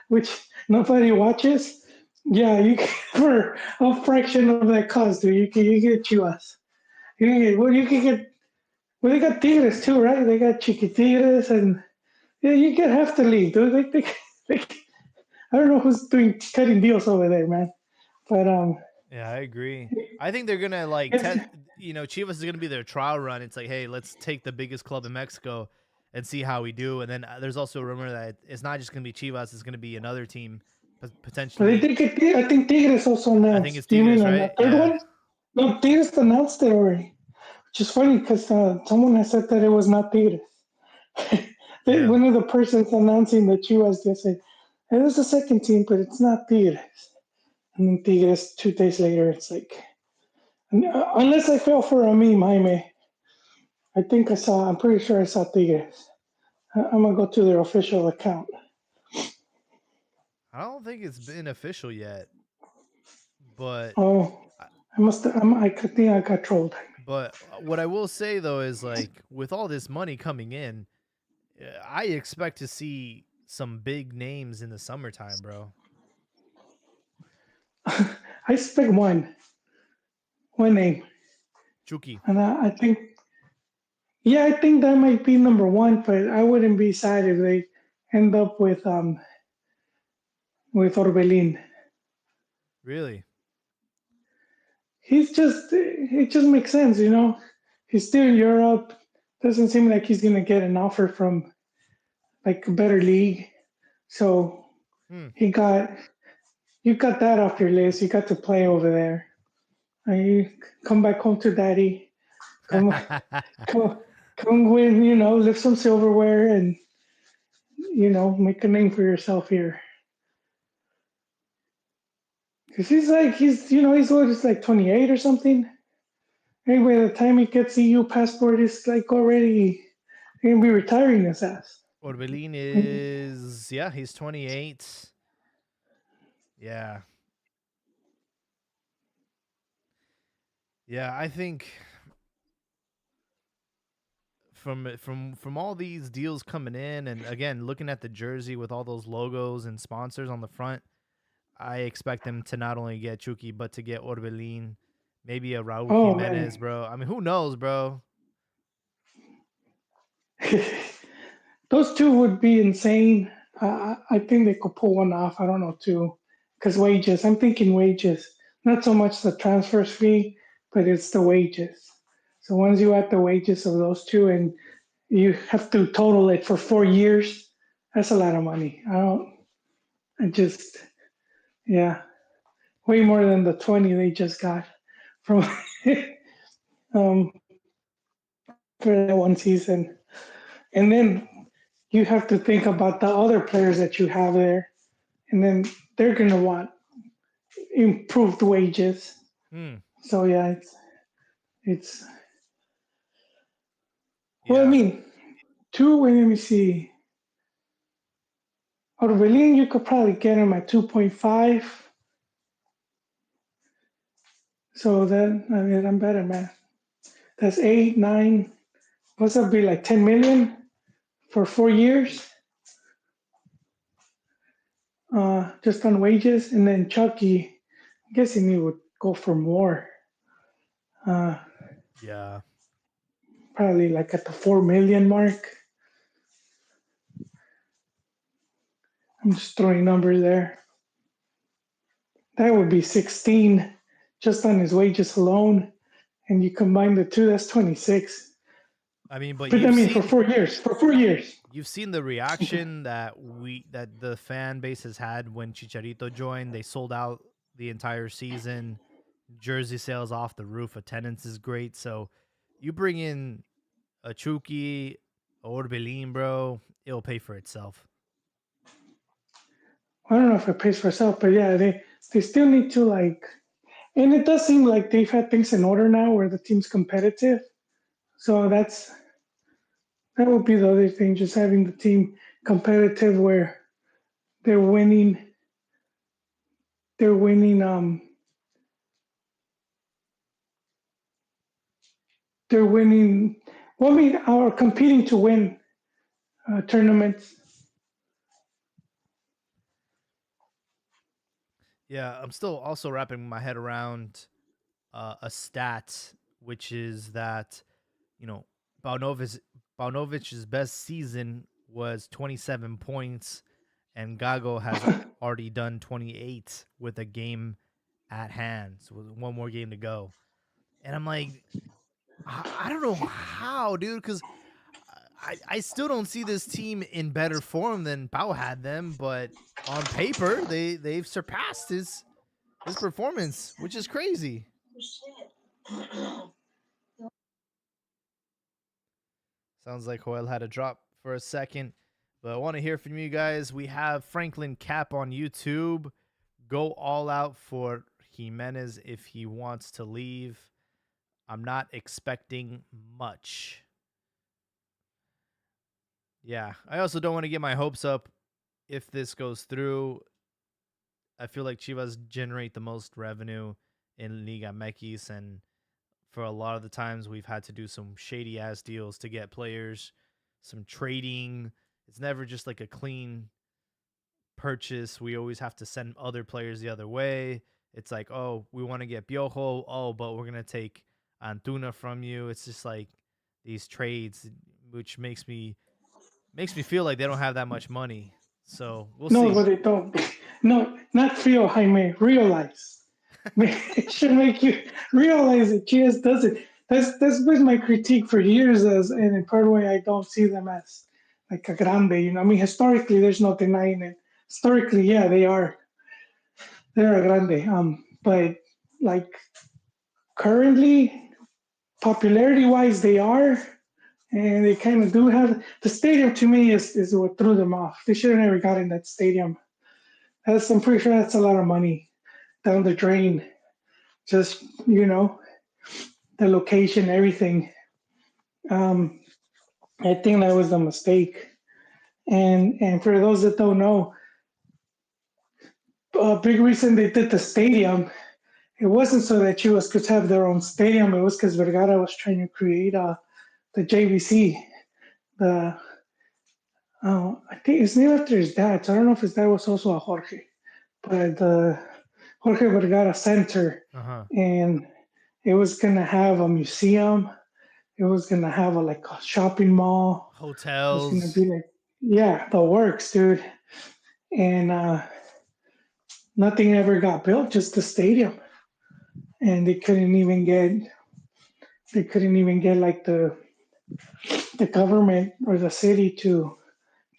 which nobody watches. Yeah, you can, for a fraction of that cost, dude. You get Chivas. You can get well. You can get well. They got Tigres too, right? They got Chiquitigres, and yeah, you get half the league, dude. They, I don't know who's doing cutting deals over there, man. But Yeah, I agree. I think they're gonna like it's Chivas is gonna be their trial run. It's like, hey, let's take the biggest club in Mexico and see how we do. And then there's also a rumor that it's not just gonna be Chivas; it's gonna be another team but they potentially. did get. I think Tigres also I think it's announced. Do you mean Tigres, on right? the third Yeah. one? No, Tigres announced it already. Which is funny because someone has said that it was not Tigres. Damn. One of the persons announcing the Chivas just said, it was the second team, but it's not Tigres. And then Tigres, 2 days later, it's like, unless I fell for a meme, Jaime, I'm pretty sure I saw Tigres. I'm going to go to their official account. I don't think it's been official yet, but Oh, I think I got trolled. what I will say though is like with all this money coming in, I expect to see some big names in the summertime, bro. I expect one name. Chucky. And I think, yeah, I think that might be number one, but I wouldn't be sad if they end up with Orbelin. Really? It just makes sense, you know. He's still in Europe. Doesn't seem like he's gonna get an offer from like a better league. So Hmm. you got that off your list. You got to play over there. And you come back home to daddy. Come come win, lift some silverware and make a name for yourself here. Cause he's what, he's like 28 or something. Anyway, the time he gets EU passport, is like already gonna be retiring his ass. Orbelin is he's 28. Yeah. Yeah, I think from all these deals coming in, and again looking at the jersey with all those logos and sponsors on the front, I expect them to not only get Chucky but to get Orbelin, maybe a Raul Oh Jimenez, man, bro. I mean, who knows, bro? those two would be insane. I think they could pull one off. I don't know too, because wages. I'm thinking wages, not so much the transfer fee, but it's the wages. So once you add the wages of those two, and you have to total it for 4 years, that's a lot of money. I just, yeah, way more than the 20 they just got from um, for that one season. And then you have to think about the other players that you have there, and then they're gonna want improved wages. Hmm. So yeah, it's well, I Yeah. mean, two. Let me see. Orbelin, you could probably get him at 2.5. So then, I mean, I'm better, man. That's 8, 9. What's that be like 10 million for 4 years? Just on wages, and then Chucky, I'm guessing he would go for more. Uh, Yeah. Probably like at the 4 million mark. I'm just throwing numbers there. That would be 16 just on his wages alone. And you combine the two, that's 26. I mean, but But I you've mean, for seen 4 years. For 4 years. you've seen the reaction that the fan base has had when Chicharito joined. They sold out the entire season. Jersey sales off the roof. Attendance is great. So you bring in a Chucky, Orbelin, bro, it'll pay for itself. I don't know if it pays for itself, but yeah, they still need to like. And it does seem like they've had things in order now, where the team's competitive. So that would be the other thing, just having the team competitive, where they're winning. They're winning. They're winning. Well, I mean, are competing to win tournaments. Yeah, I'm still also wrapping my head around a stat, which is that you know Baunovic's best season was 27 points, and Gago has already done 28 with a game at hand, so with one more game to go. And I'm like, I don't know how, dude, because I still don't see this team in better form than Pau had them, but on paper they've surpassed his performance, which is crazy. Sounds like Joel had a drop for a second, but I want to hear from you guys. We have Franklin Cap on YouTube. Go all out for Jimenez if he wants to leave. I'm not expecting much. Yeah, I also don't want to get my hopes up if this goes through. I feel like Chivas generate the most revenue in Liga MX, and for a lot of the times we've had to do some shady ass deals to get players, some trading. It's never just like a clean purchase. We always have to send other players the other way. It's like, oh, we want to get Piojo. Oh, but we're going to take Antuna from you. It's just like these trades, which makes me feel like they don't have that much money. So we'll No, see. but they don't. No, not feel, Jaime. Realize. It should make you realize that Chivas doesn't. That's been my critique for years, and in part way I don't see them as like a grande. I mean, historically, there's no denying it. Historically, yeah, they're a grande. But like currently, popularity wise, they are, and they kind of do have the stadium. To me, is what threw them off. They should have never gotten that stadium. I'm pretty sure that's a lot of money down the drain. Just the location, everything. Um, I think that was a mistake. And for those that don't know, a big reason they did the stadium, it wasn't so that Chivas could have their own stadium. It was because Vergara was trying to create the JVC. The I think it's named after his dad. So I don't know if his dad was also a Jorge, but the Jorge Vergara Center, and it was gonna have a museum. It was gonna have like a shopping mall, hotels. It was gonna be like, yeah, the works, dude. And nothing ever got built, just the stadium. And they couldn't even get like the government or the city to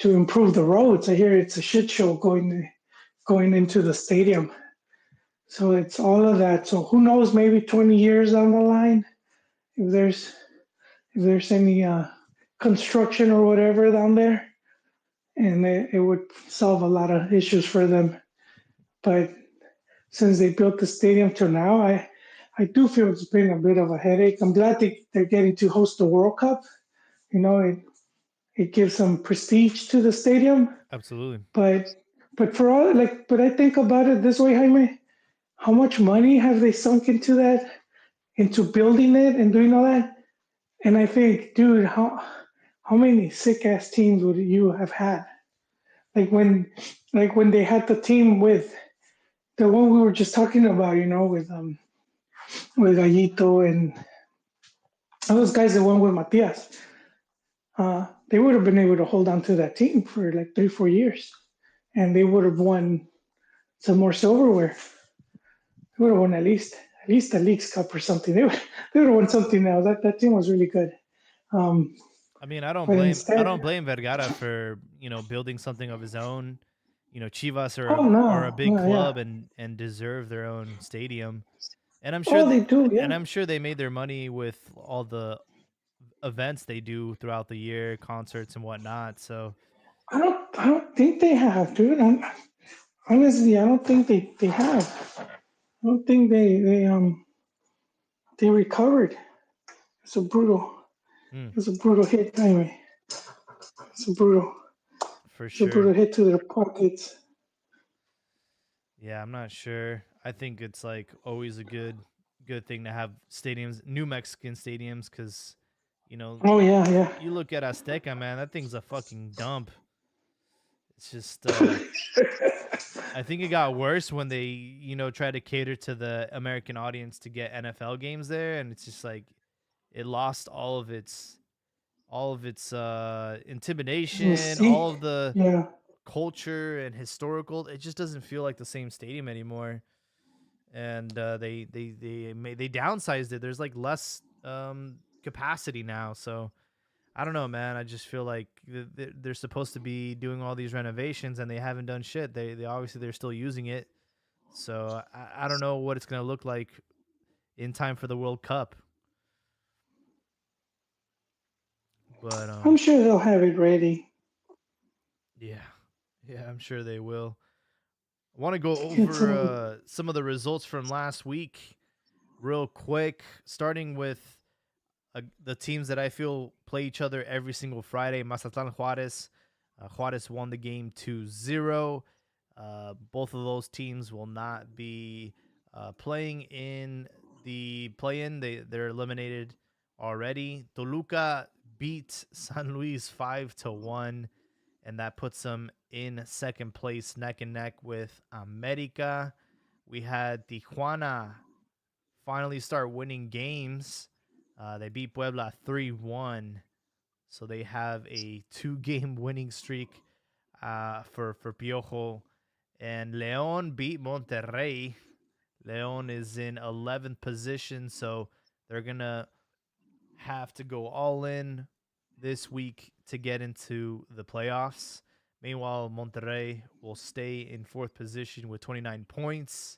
improve the roads. I hear it's a shit show going into the stadium. So it's all of that. So who knows? Maybe 20 years down the line, if there's any construction or whatever down there, and it would solve a lot of issues for them. But since they built the stadium till now, I do feel it's been a bit of a headache. I'm glad they're getting to host the World Cup. It gives some prestige to the stadium. Absolutely. But for all but I think about it this way, Jaime. How much money have they sunk into that, into building it and doing all that? And I think, dude, how many sick ass teams would you have had? Like when they had the team with the one we were just talking about, with Gallito and all those guys that went with Matias. They would have been able to hold on to that team for like 3-4 years, and they would have won some more silverware. They would have won at least the Leagues Cup or something. They would have won something else. That team was really good. I mean, I don't But I instead, don't blame Vergara for, building something of his own. Chivas oh are a no, big no, yeah, club and deserve their own stadium. And I'm sure oh they do, yeah. they made their money with all the events they do throughout the year, concerts and whatnot. So, I don't think they have, dude. Honestly, I don't think they have. I don't think they recovered. It's a brutal, mm, it's a brutal hit anyway. It's a brutal, for it's a brutal sure. hit to their pockets. Yeah, I'm not sure. I think it's like always a good thing to have stadiums, new Mexican stadiums, because you know Oh yeah, yeah. you look at Azteca, man, that thing's a fucking dump. It's just I think it got worse when they tried to cater to the American audience to get NFL games there, and it's just like it lost all of its intimidation, all Mystique. of the Yeah. culture and historical. It just doesn't feel like the same stadium anymore. And they downsized it. There's like less capacity now, so I don't know, man. I just feel like they're supposed to be doing all these renovations and they haven't done shit. They obviously they're still using it, so I don't know what it's gonna look like in time for the World Cup. But I'm sure they'll have it ready. yeah, yeah, I'm sure they will. I want to go It's over some of the results from last week real quick, starting with the teams that I feel play each other every single Friday. Mazatlan Juarez. Juarez won the game 2-0. Both of those teams will not be playing in the play-in. They're eliminated already. Toluca beat San Luis 5-1, and that puts them in second place, neck and neck with America. We had Tijuana finally start winning games. They beat Puebla 3-1. So they have a 2-game winning streak for Piojo. And León beat Monterrey. León is in 11th position, so they're going to have to go all in this week to get into the playoffs. Meanwhile, Monterrey will stay in 4th position with 29 points.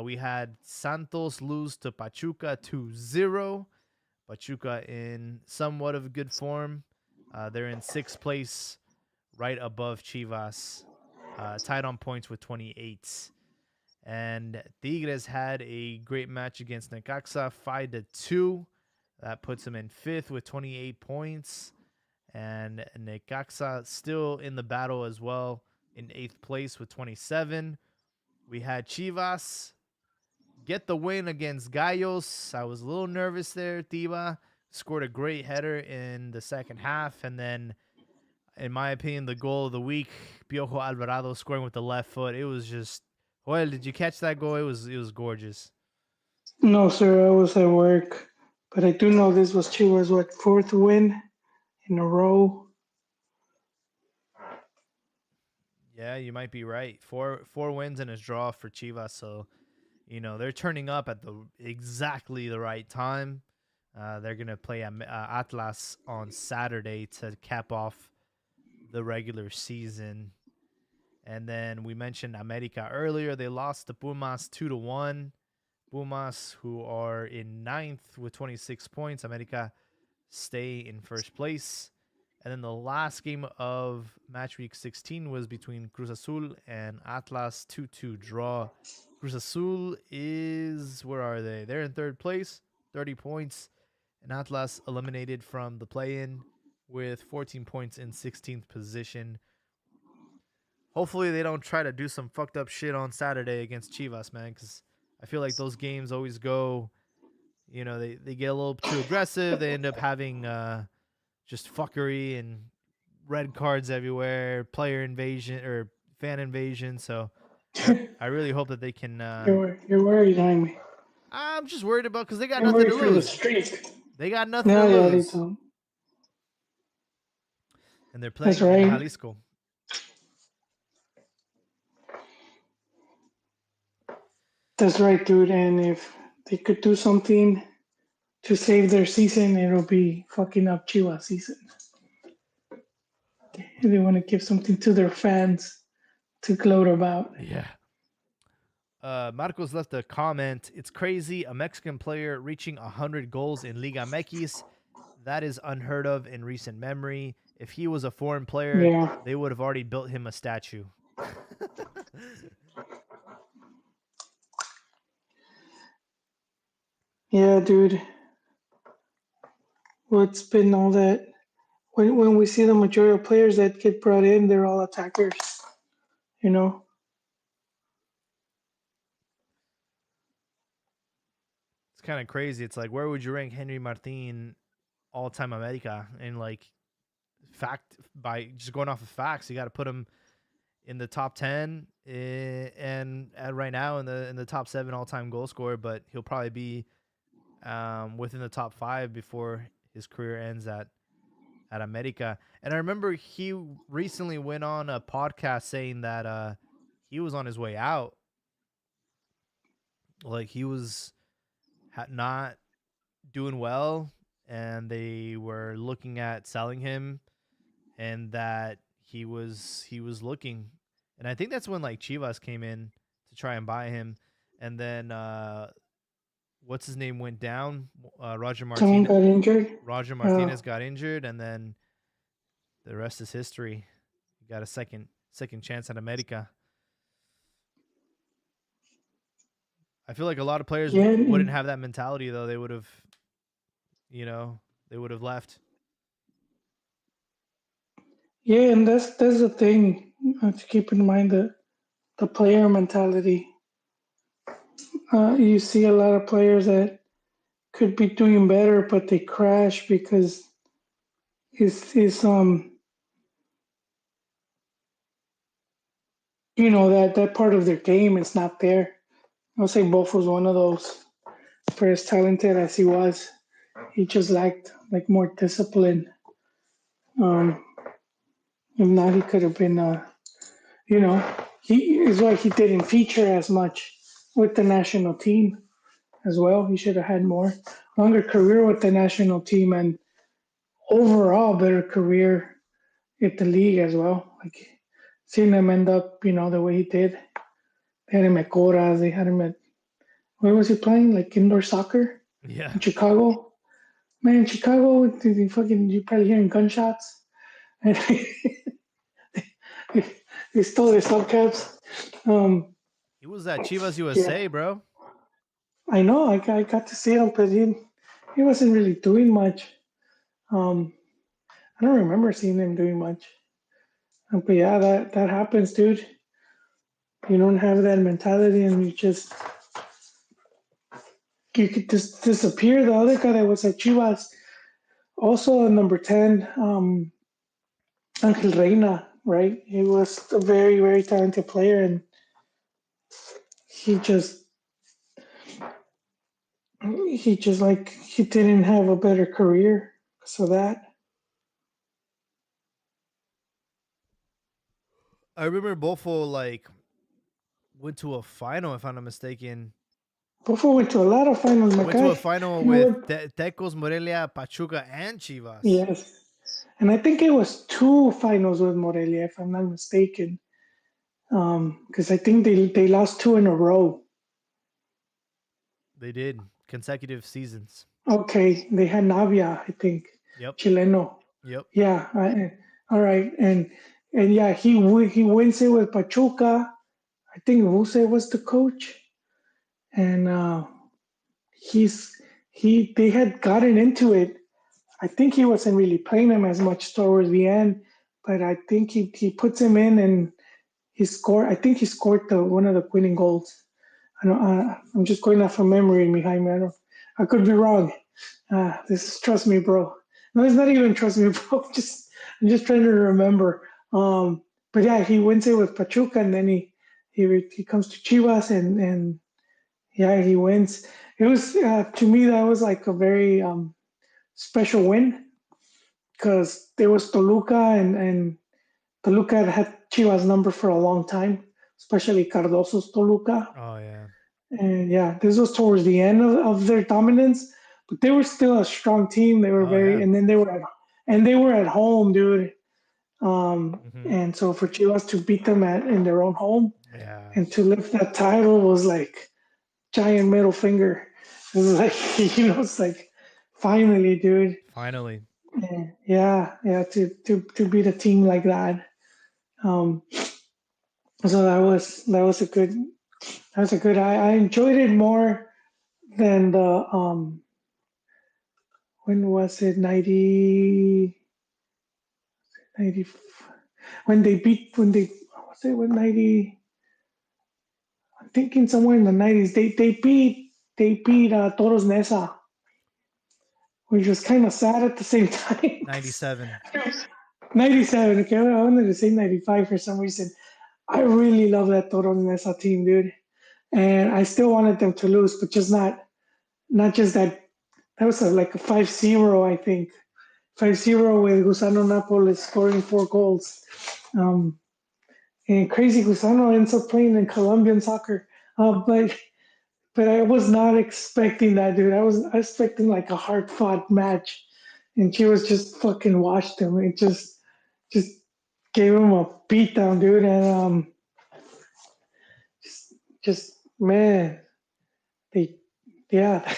We had Santos lose to Pachuca 2-0. Pachuca in somewhat of good form. They're in 6th place, right above Chivas, tied on points with 28. And Tigres had a great match against Necaxa, 5-2. That puts them in 5th with 28 points. And Necaxa still in the battle as well, in 8th place with 27. We had Chivas get the win against Gallos. I was a little nervous there. Tiba scored a great header in the second half. And then, in my opinion, the goal of the week, Piojo Alvarado scoring with the left foot. It was just, well, did you catch that goal? It was gorgeous. No, sir. I was at work, but I do know this was Chivas' what 4th win in a row. Yeah, you might be right. Four wins and a draw for Chivas. So, they're turning up at exactly the right time. They're going to play Atlas on Saturday to cap off the regular season. And then we mentioned America earlier. They lost to Pumas 2-1. Pumas, who are in 9th with 26 points. America stay in 1st place. And then the last game of match week 16 was between Cruz Azul and Atlas, 2-2 draw. Cruz Azul is, where are they? They're in 3rd place, 30 points. And Atlas eliminated from the play-in with 14 points in 16th position. Hopefully they don't try to do some fucked up shit on Saturday against Chivas, man, because I feel like those games always go, they get a little too aggressive. They end up having just fuckery and red cards everywhere, player invasion or fan invasion. So I really hope that they can. You're worried, Jaime. I'm just worried about because they got You're nothing worried to for the lose. streak. They got nothing to No, yeah, they lose, don't. and they're That's playing in right. Jalisco. That's right, dude. And if they could do something to save their season, it'll be fucking up Chivas season. They want to give something to their fans to gloat about. Yeah. Marcos left a comment. It's crazy. A Mexican player reaching 100 goals in Liga MX. That is unheard of in recent memory. If he was a foreign player, Yeah. they would have already built him a statue. Yeah, dude. What's been all that? When we see the majority of players that get brought in, they're all attackers. You know? It's kind of crazy. It's like, where would you rank Henry Martin all-time America? And like, by just going off of facts, you got to put him in the top 10 and right now in the top 7 all-time goal scorer, but he'll probably be within the top 5 before his career ends at America. And I remember he recently went on a podcast saying that he was on his way out. Like he was not doing well and they were looking at selling him, and that he was looking. And I think that's when like Chivas came in to try and buy him, and then what's his name went down. Roger Someone Martinez. got injured. Roger Martinez got injured, and then the rest is history. He got a second chance at America. I feel like a lot of players wouldn't have that mentality though. They would have, they would have left. Yeah, and that's the thing to keep in mind, the player mentality. You see a lot of players that could be doing better, but they crash because that part of their game is not there. I'll say Boff was one of those. For as talented as he was, he just lacked like more discipline. If not, he could have been. He is why he didn't feature as much with the national team as well. He should have had longer career with the national team and overall better career at the league as well. Like seeing him end up, the way he did. They had him at Coras. They had him at, where was he playing? Like indoor soccer? Yeah. In Chicago. Man, Chicago, you probably hearing gunshots. And they stole their subcaps. He was at Chivas USA, bro. I know. I got to see him, but he wasn't really doing much. I don't remember seeing him doing much. But yeah, that happens, dude. You don't have that mentality, and you could just disappear. The other guy that was at Chivas, also number 10, Angel Reina, right? He was a very, very talented player, and he didn't have a better career. So that. I remember Bofo went to a final, if I'm not mistaken. Bofo went to a lot of finals. Went to a final with Tecos, Morelia, Pachuca, and Chivas. Yes. And I think it was 2 finals with Morelia, if I'm not mistaken. Because I think they lost 2 in a row. They did. Consecutive seasons. Okay. They had Navia, I think. Yep. Chileno. Yep. Yeah. All right. And yeah, he wins it with Pachuca. I think Ruse was the coach. And they had gotten into it. I think he wasn't really playing him as much towards the end, but I think he puts him in and he scored. I think he scored one of the winning goals. I'm just going off from memory, Mijaime. I could be wrong. This is trust me, bro. No, it's not even trust me, bro. I'm just trying to remember. But yeah, he wins it with Pachuca, and then he comes to Chivas, and yeah, he wins. It was to me that was like a very special win because there was Toluca, and Toluca had Chivas number for a long time, especially Cardoso's Toluca. Oh yeah. And yeah, this was towards the end of their dominance, but they were still a strong team. They were Oh yeah. and then they were at home, dude. Hmm. And so for Chivas to beat them in their own home Yeah. and to lift that title was like giant middle finger. It was like it's like finally, dude. Finally. Yeah, to beat a team like that. Um, so that was a good. I enjoyed it more than the when was it 90 when they beat when they was it when 90 I'm thinking somewhere in the 90s they beat Toros Nesa, which was kind of sad at the same time. 97. 97. Okay, I wanted to say 95 for some reason. I really love that Toros Nesa team, dude, and I still wanted them to lose, but just not just that. That was like a 5-0, I think. 5-0 with Gusano Napoles scoring 4 goals. Um, and crazy Gusano ends up playing in Colombian soccer. But I was not expecting that, dude. I was expecting like a hard fought match, and she was just fucking washed him. It just gave him a beatdown, dude. And just man, they yeah,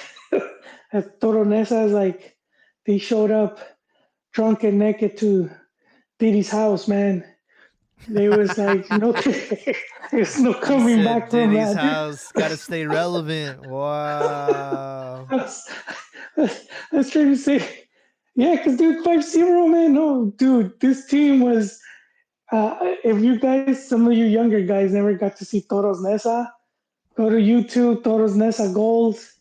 at Toronesa is like they showed up drunk and naked to Diddy's house, man. There was like no, there's no He coming said back from Diddy's that, dude. house gotta stay relevant. Wow. I was, I was trying to say, yeah, because dude, 5-0, man. No, dude, this team was. If you guys, some of you younger guys, never got to see Toros Nesa, go to YouTube, Toros Nesa goals.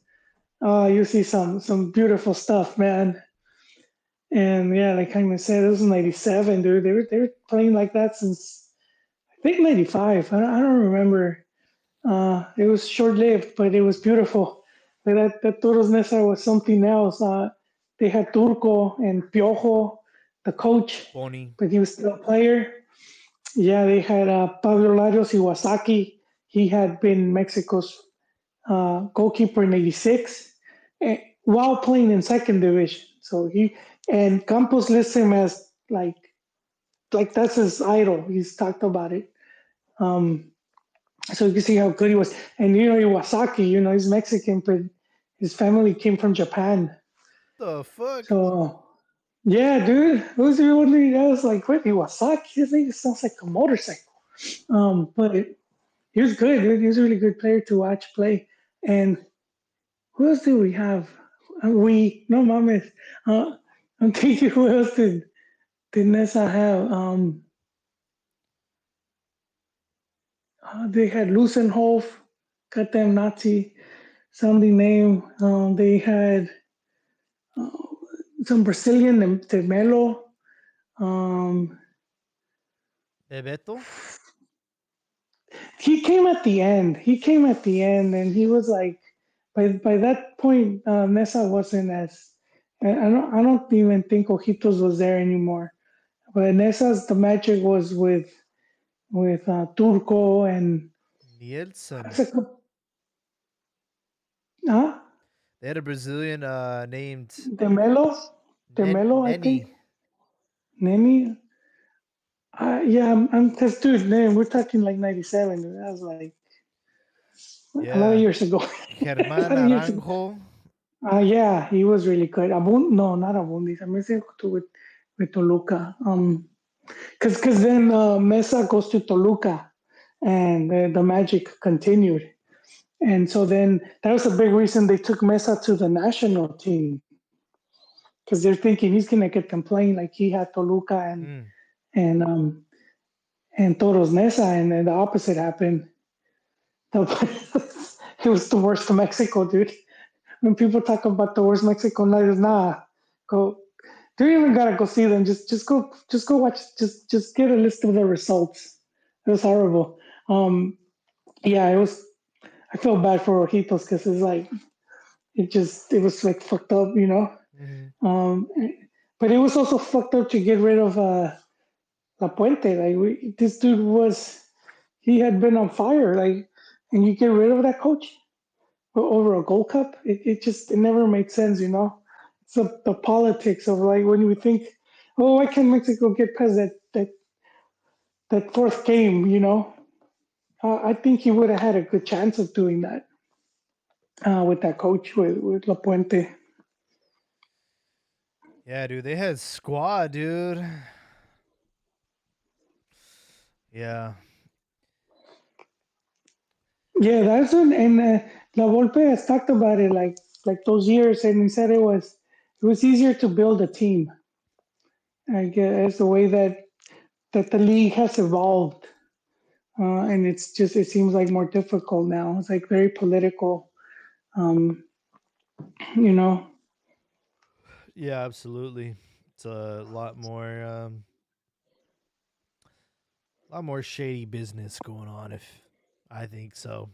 You see some beautiful stuff, man. And yeah, like kind of said, it was '97, dude. They were playing like that since I think '95. I don't remember. It was short lived, but it was beautiful. But that Toros Nesa was something else. They had Turco and Piojo, the coach, Pony. but he was still a player. Yeah, they had Pablo Larios Iwasaki. He had been Mexico's goalkeeper in '86 while playing in second division. So and Campos lists him as like that's his idol. He's talked about it. Um, so you can see how good he was. And Iwasaki, he's Mexican, but his family came from Japan. The fuck? So yeah, dude, who's the one that was like, wait, Iwasaki? His name sounds like a motorcycle. But he was good, dude. He was a really good player to watch play. And who else do we have? No mames. I'm thinking who else did Nessa have? They had Lusenhof, goddamn Nazi sounding name. They had uh, some Brazilian, De Melo. Um, Bebeto? he came at the end. And he was like, by that point, Nessa wasn't as. I don't even think Ojitos was there anymore. But Nessa's the magic was with Turco and Nielsen. huh? They had a Brazilian named Demelo, I think. Nenny. Nemi. Yeah, I'm because dude, man, we're talking like '97. Dude. That was like a lot of Yeah. years ago. A Germán lot of years ago. Naranjo. Yeah, he was really good. No, not Abundis. I mean, with Toluca. Because then Mesa goes to Toluca, and the magic continued. And so then that was a big reason they took Mesa to the national team because they're thinking he's gonna get them playing like he had Toluca Mm. and um and Toros Mesa, and then the opposite happened. It was the worst of Mexico, dude. When people talk about the worst Mexico night, is go. Do you even gotta go see them? Just go watch. Just get a list of the results. It was horrible. Yeah, it was. I feel bad for Ojitos because it's like it was like fucked up, Hmm. Um, but it was also fucked up to get rid of La Puente. Like this dude he had been on fire. Like, and you get rid of that coach. over a Gold Cup. It never made sense, you know. It's the politics of like when we think, oh, why can't Mexico get past that fourth game, you know? I think he would have had a good chance of doing that with that coach with La Puente. Yeah, dude, they had squad, dude. Yeah. Yeah, that's one. And La Volpe has talked about it like those years, and he said it was easier to build a team. I guess the way that the league has evolved, and it seems like more difficult now. It's like very political, um, you know. Yeah, absolutely. It's a lot more shady business going on, if I think so.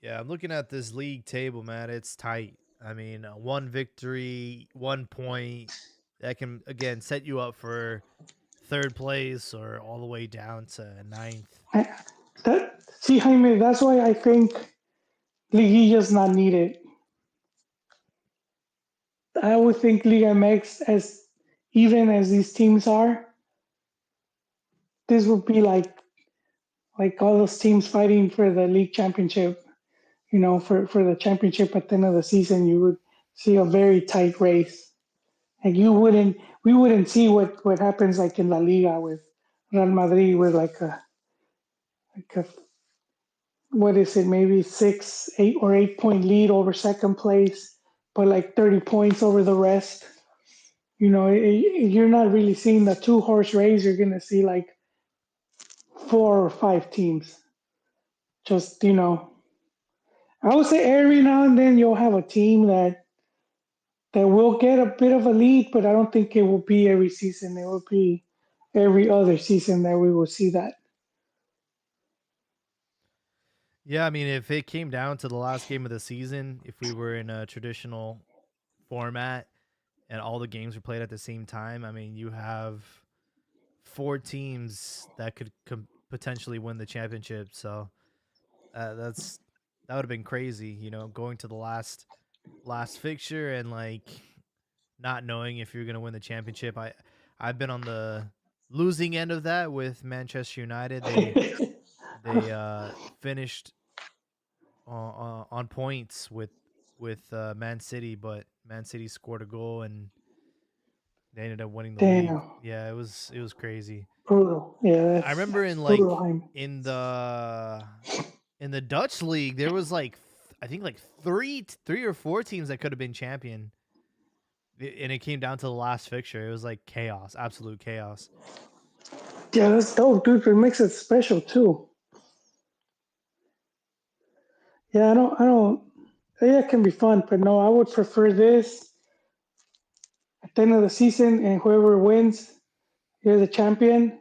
Yeah, I'm looking at this league table, man. It's tight. I mean, one victory, 1 point that can again set you up for third place or all the way down to ninth. I, see, Jaime, that's why I think Liguilla's not needed. I would think Liga MX, as even as these teams are, this would be like all those teams fighting for the league championship. You know, for the championship at the end of the season, you would see a very tight race. Like we wouldn't see what happens like in La Liga with Real Madrid with like a what is it, maybe 8 point lead over second place, but like 30 points over the rest. You know, you're not really seeing the two-horse race. You're gonna see like 4 or 5 teams. Just I would say every now and then you'll have a team that will get a bit of a lead, but I don't think it will be every season. It will be every other season that we will see that. Yeah, I mean, if it came down to the last game of the season, if we were in a traditional format and all the games were played at the same time, I mean, you have 4 teams that could potentially win the championship. So that would have been crazy, going to the last fixture and like not knowing if you're gonna win the championship. I've been on the losing end of that with Manchester United. They finished on points with Man City, but Man City scored a goal and they ended up winning the league. Damn, Yeah, it was crazy. brutal. Yeah, I remember that's in like brutal. in the in the Dutch league, there was like I think like three or four teams that could have been champion, and it came down to the last fixture. It was like chaos, absolute chaos. Yeah, that's dope, dude. It makes it special too. Yeah, I don't. Yeah, it can be fun, but no, I would prefer this at the end of the season, and whoever wins, you're the champion.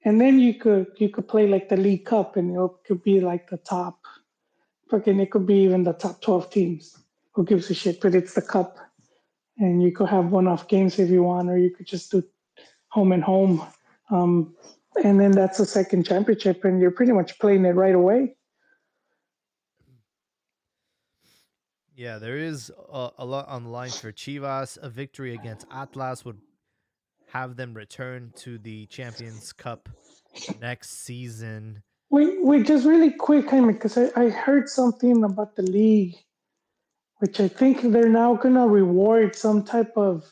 And then you could play like the League Cup, and it could be like the top. Fucking, it could be even the top 12 teams. Who gives a shit? But it's the cup, and you could have one-off games if you want, or you could just do home and home. Um, and then that's the second championship, and you're pretty much playing it right away. Yeah, there is a lot on the line for Chivas. A victory against Atlas would have them return to the Champions Cup next season. Wait, just really quick, Jaime, because I heard something about the league, which I think they're now gonna reward some type of.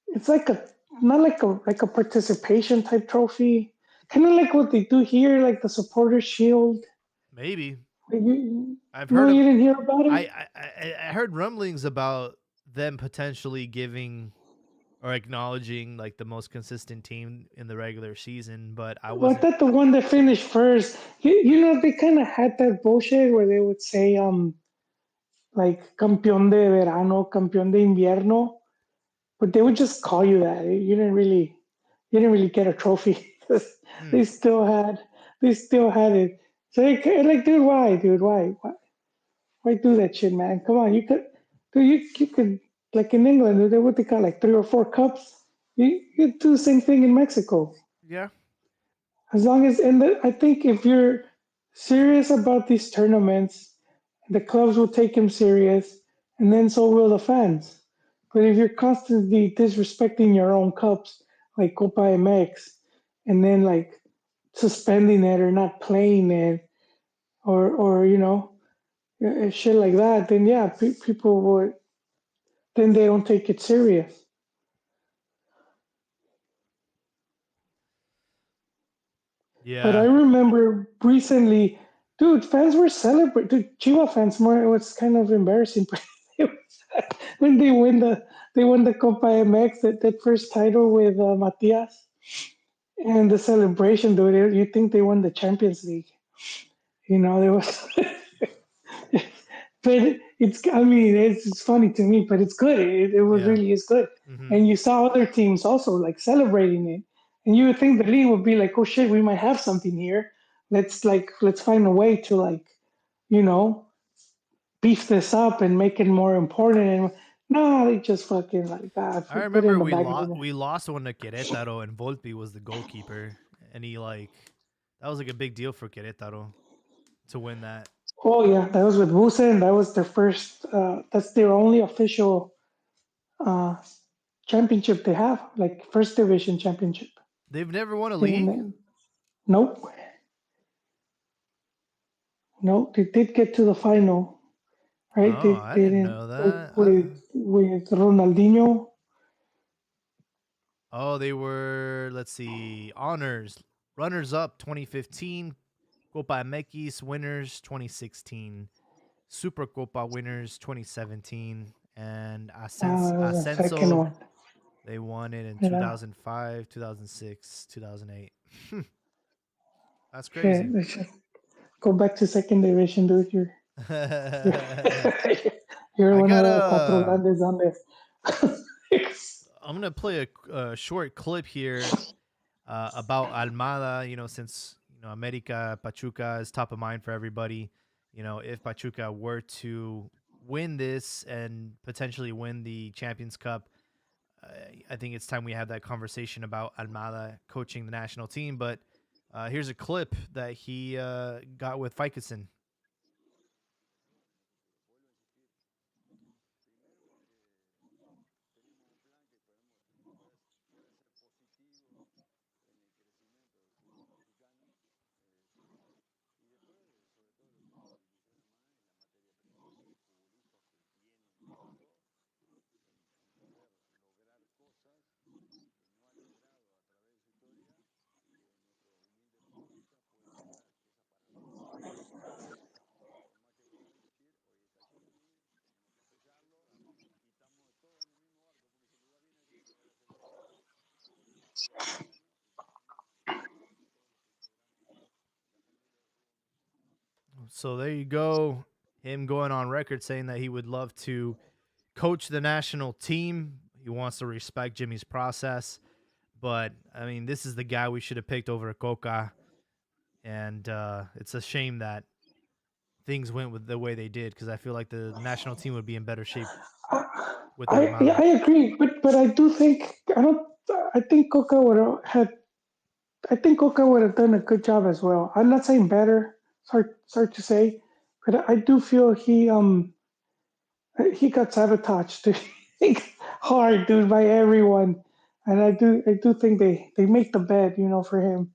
It's like a not like a participation type trophy, kind of like what they do here, like the supporter shield. Maybe You, I've no, heard you of. didn't hear about it. I heard rumblings about them potentially giving or acknowledging like the most consistent team in the regular season, but I Well, I wasn't. thought the one that finished first. You know, they kind of had that bullshit where they would say like campeón de verano, campeón de invierno, but they would just call you that. You didn't really get a trophy. Hmm, they still had they still had it. So like, dude, why, dude, why do that shit, man? Come on, dude, you could, like in England, dude, what they got like 3 or 4 cups. You do the same thing in Mexico. yeah, As long as, I think if you're serious about these tournaments, the clubs will take him serious, and then so will the fans. But if you're constantly disrespecting your own cups, like Copa MX, and then like suspending it or not playing it, or shit like that, then yeah, people would, then they don't take it serious. But I Yeah. remember recently, dude, fans were celebrating. Dude, Chiva fans more. It was kind of embarrassing, but it was, when they won the Copa MX, that first title with Matias, and the celebration, dude. You think they won the Champions League? There was. But it's. I mean, it's funny to me, but it's good. It was Yeah. really is good. Hmm. And you saw other teams also like celebrating it, and you would think the league would be like, "Oh shit, we might have something here. Let's find a way to you know beef this up and make it more important." And no, they just fucking like I put it in remember the back of the net. we lost one to Querétaro, and Volpi was the goalkeeper, and that was like a big deal for Querétaro to win that. Oh yeah, that was with Busen. That was their first. That's their only official uh, championship they have, like first division championship. They've never won a league. And nope, nope. They did get to the final, right? Oh, They I didn't didn't know that. with Ronaldinho. Oh, they were, let's see, honors runners up 2015, Copa MX winners 2016, Super Copa winners 2017, and The second Ascenso, one. they won it in Yeah, 2005, 2006, 2008. That's shit. crazy. Let's just go back to second division, dude. You're, you're I one of got the cuatro a. grandes on this. I'm gonna play a short clip here about Almada. Since America Pachuca is top of mind for everybody. If Pachuca were to win this and potentially win the Champions Cup, I think it's time we have that conversation about Almada coaching the national team. But here's a clip that he got with Fikesen. So there you go. Him going on record saying that he would love to coach the national team. He wants to respect Jimmy's process. But I mean, this is the guy we should have picked over Coca. And it's a shame that things went with the way they did, because I feel like the national team would be in better shape with Yeah, Almada. I agree, but I do think I don't. I think Coca would have had. I think Coca would have done a good job as well. I'm not saying better. Sorry to say, but I do feel he got sabotaged hard, dude, by everyone. And I do think they make the bed, for him.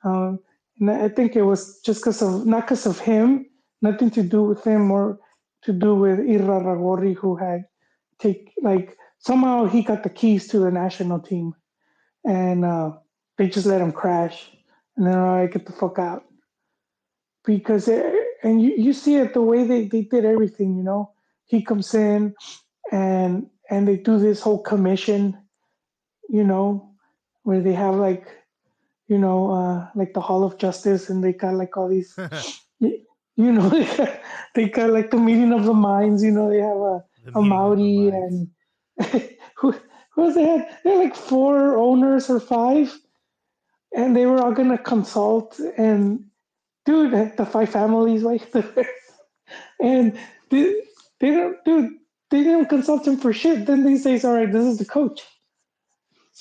Um, and I think it was just not because of him, nothing to do with him, or to do with Irra Ragori, who had somehow he got the keys to the national team, and they just let him crash, and then all right, get the fuck out. Because and you see it the way they did everything. He comes in, and they do this whole commission, you know, where they have like the Hall of Justice, and they got like all these, y- they got like the meeting of the minds. They have The a meeting of the Maori minds. and who who was they had? They had like four owners or five, and they were all gonna consult. And dude, the five families, like, and they, they don't, dude, they didn't consult him for shit. Then they say, "All right, this is the coach."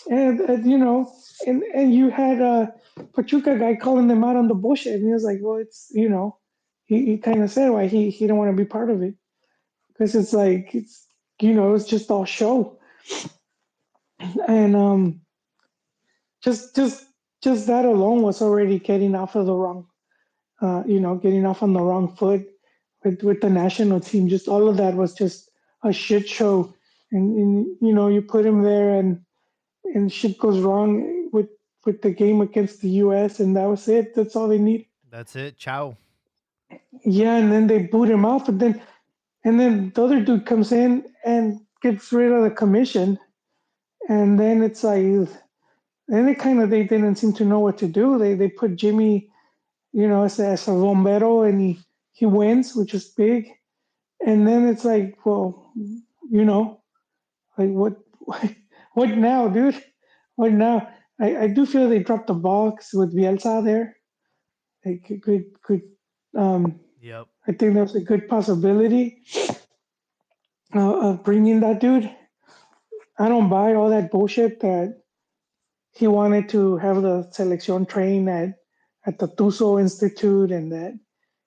and you know, and you had a Pachuca guy calling them out on the bullshit, and he was like, well, it's you know, he kind of said why he don't want to be part of it because it's like it's you know it's just all show, and just just just that alone was already getting off of the wrong, you know, getting off on the wrong foot with the national team. Just all of that was just a shit show, and you know you put him there and shit goes wrong with the game against the U.S. and that was it. That's all they need. That's it. Ciao. Yeah, and then they boot him off, and then the other dude comes in and gets rid of the commission, and then it's like, then they didn't seem to know what to do. They put Jimmy, you know, as a bombero, and he wins, which is big. And then it's like, well, you know, like what now, dude? What now? I do feel they dropped the box with Bielsa there. They could Yep. I think there's a good possibility of bringing that dude. I don't buy all that bullshit that he wanted to have the selección train at the Tuso Institute and that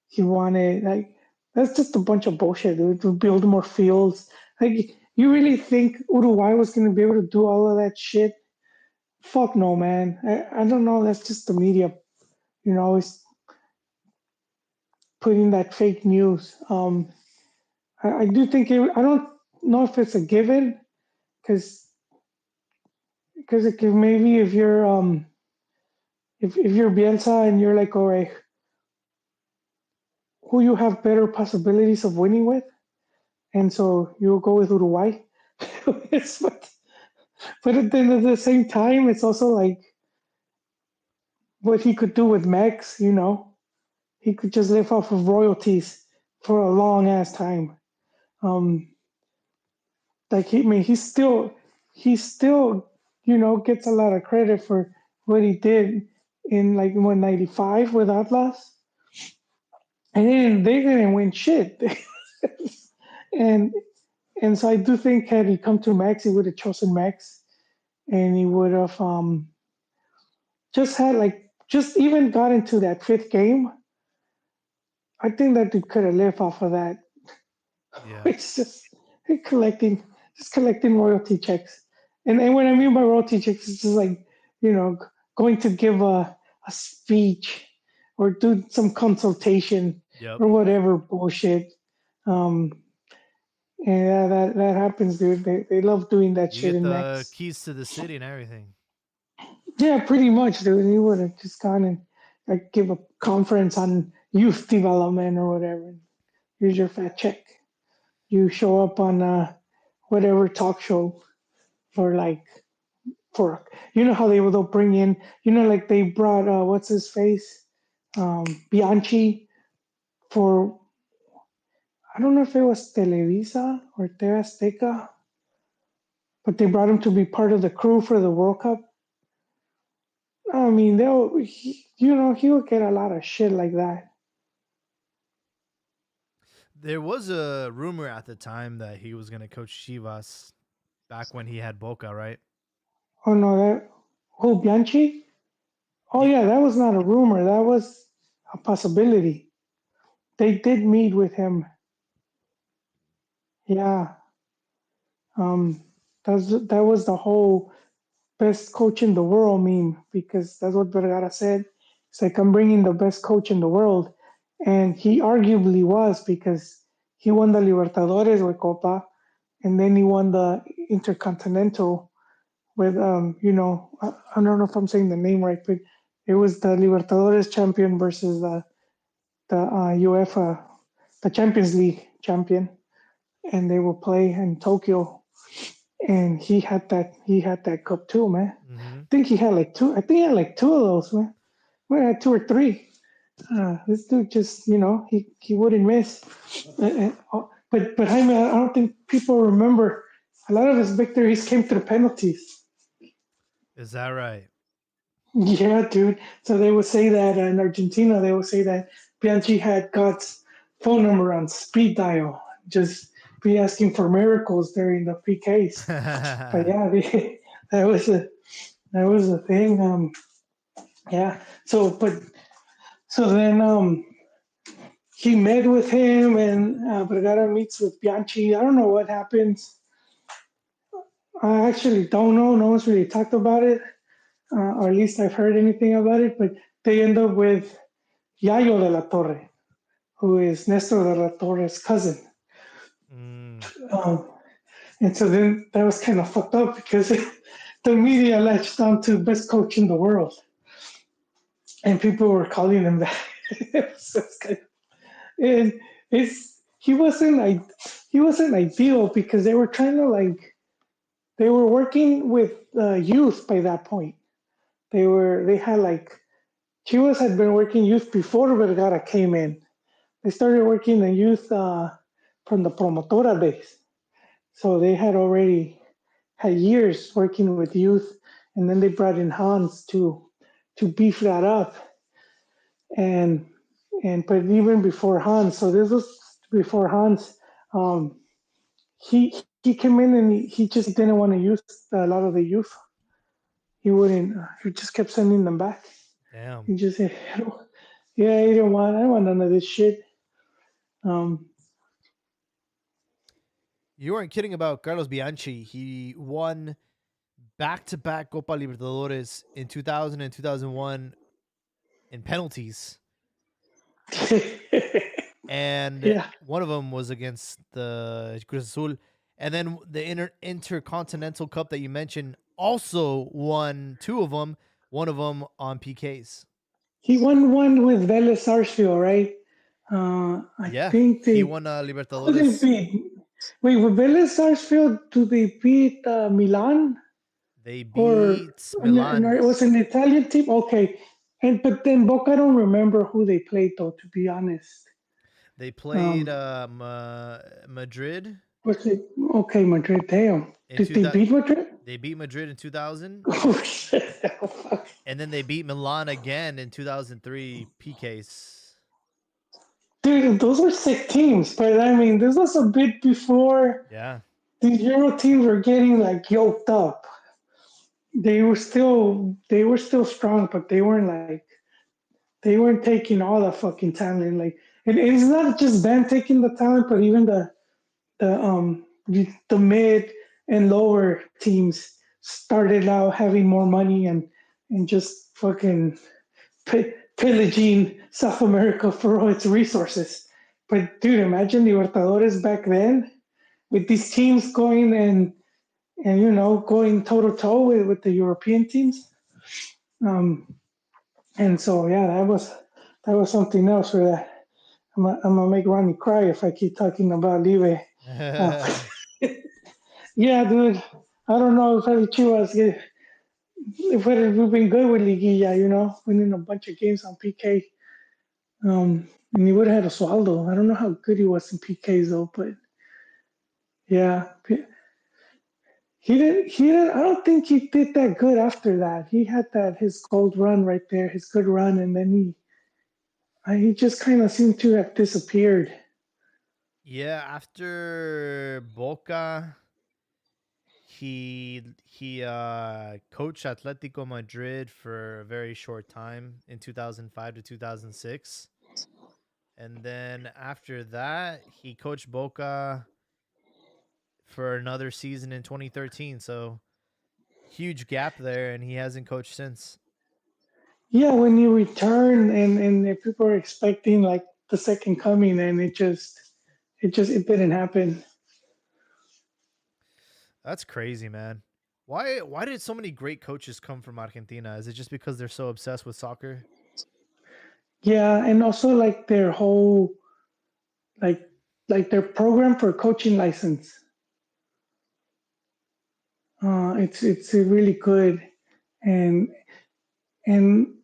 he wanted like that's just a bunch of bullshit, dude, to build more fields. Like you really think Uruguay was gonna be able to do all of that shit? Fuck no, man. I don't know. That's just the media, you know, always putting that fake news. I do think I don't know if it's a given because maybe if you're Bielsa and you're like, all right, who you have better possibilities of winning with, and so you'll go with Uruguay. It's, but then at the same time, it's also like what he could do with Max. You know, he could just live off of royalties for a long ass time. Um, like I mean, he still, you know, gets a lot of credit for what he did in like 195 with Atlas, and then they didn't win shit. and and so I do think had he come to Max, he would have chosen Max, and he would have just had like just even got into that fifth game. I think that dude could have lived off of that. Yeah. It's just collecting, just collecting royalty checks. And what I mean by royalty checks is just like, you know, going to give a speech or do some consultation Yep. or whatever bullshit. Um, and yeah, that happens, dude. They love doing that You shit get in the Max. keys to the city and everything. Yeah, pretty much, dude. He would have just gone and like give a conference on youth development or whatever. Here's your fat check. You show up on whatever talk show for like for you know how they'll bring in you know like they brought what's his face Bianchi for I don't know if it was Televisa or TV Azteca, but they brought him to be part of the crew for the World Cup. I mean, you know, he would get a lot of shit like that. There was a rumor at the time that he was going to coach Chivas back when he had Boca, right? Oh no, that who Bianchi? Oh Yeah. yeah, that was not a rumor. That was a possibility. They did meet with him. Yeah, um, that was the whole best coach in the world meme because that's what Vergara said. It's like I'm bringing the best coach in the world, and he arguably was because he won the Libertadores with Copa, and then he won the Intercontinental with you know I don't know if I'm saying the name right, but it was the Libertadores champion versus the UEFA, the Champions League champion, and they will play in Tokyo. And he had that cup too, man. Mm-hmm. I think he had like two. I think he had like two of those, man. We had two or three. This dude just, you know, he wouldn't miss. But Jaime, I don't think people remember. A lot of his victories came through penalties. Is that right? Yeah, dude. So they would say that in Argentina, they would say that Bianchi had God's phone number on speed dial, just be asking for miracles during the PKs. But yeah, that was a thing. Yeah. So then he met with him, and Vergara meets with Bianchi. I don't know what happens. I actually don't know. No one's really talked about it, or at least I've heard anything about it. But they end up with Yayo de la Torre, who is Nestor de la Torre's cousin. Mm. Um, and so then that was kind of fucked up because the media latched on to best coach in the world, and people were calling him that. So it's kind of, and it's he wasn't ideal because they were trying to they were working with youth by that point. They had Chivas had been working youth before Vergara came in. They started working the youth from the Promotora days. So they had already had years working with youth, and then they brought in Hans to beef that up. And but even before Hans, so this was before Hans, um, he came in and he just didn't want to use a lot of the youth. He wouldn't. He just kept sending them back. Damn. He just said, "Yeah, I don't want none of this shit." Um, You weren't kidding about Carlos Bianchi. He won back-to-back Copa Libertadores in 2000 and 2001 in penalties. And yeah, one of them was against the Cruz Azul. And then the Intercontinental Cup that you mentioned also won two of them, one of them on PKs. he won one with Vélez Sarsfield, right? I Yeah, think he they won who they Libertadores. beat. Wait, with Vélez Sarsfield, do they beat Milan They or beat no, Milan. it was an Italian team? Okay, and but then Boca, I don't remember who they played though. To be honest, They played um, Madrid what's it? Okay, Madrid. Damn, in did they beat Madrid? They beat Madrid in 2000, Oh shit! Oh, fuck. and then they beat Milan again in 2003 PKs. Dude, those were sick teams, but I mean, this was a bit before Yeah. the Euro teams were getting yoked up. They were still strong, but they weren't taking all the fucking talent. And it's not just them taking the talent, but even the mid and lower teams started out having more money and just fucking pillaging South America for all its resources. But dude, imagine Libertadores back then with these teams going and going toe to toe with the European teams. Um, and so yeah, that was something else for that. I'm gonna make Ronnie cry if I keep talking about Live. Uh, yeah, dude. I don't know if any Chivas if we've been good with Liguilla, winning a bunch of games on PK. And he would have had Osvaldo. I don't know how good he was in PKs though, but yeah, he didn't. He didn't. I don't think he did that good after that. He had his gold run right there, his good run, and then he just kind of seemed to have disappeared. Yeah, after Boca, he coached Atletico Madrid for a very short time in 2005 to 2006. And then after that, he coached Boca for another season in 2013. So huge gap there, and he hasn't coached since. Yeah, when you return and if people are expecting the second coming, and it didn't happen. That's crazy, man. Why did so many great coaches come from Argentina? Is it just because they're so obsessed with soccer? Yeah, and also their whole like their program for coaching license. It's really good, and and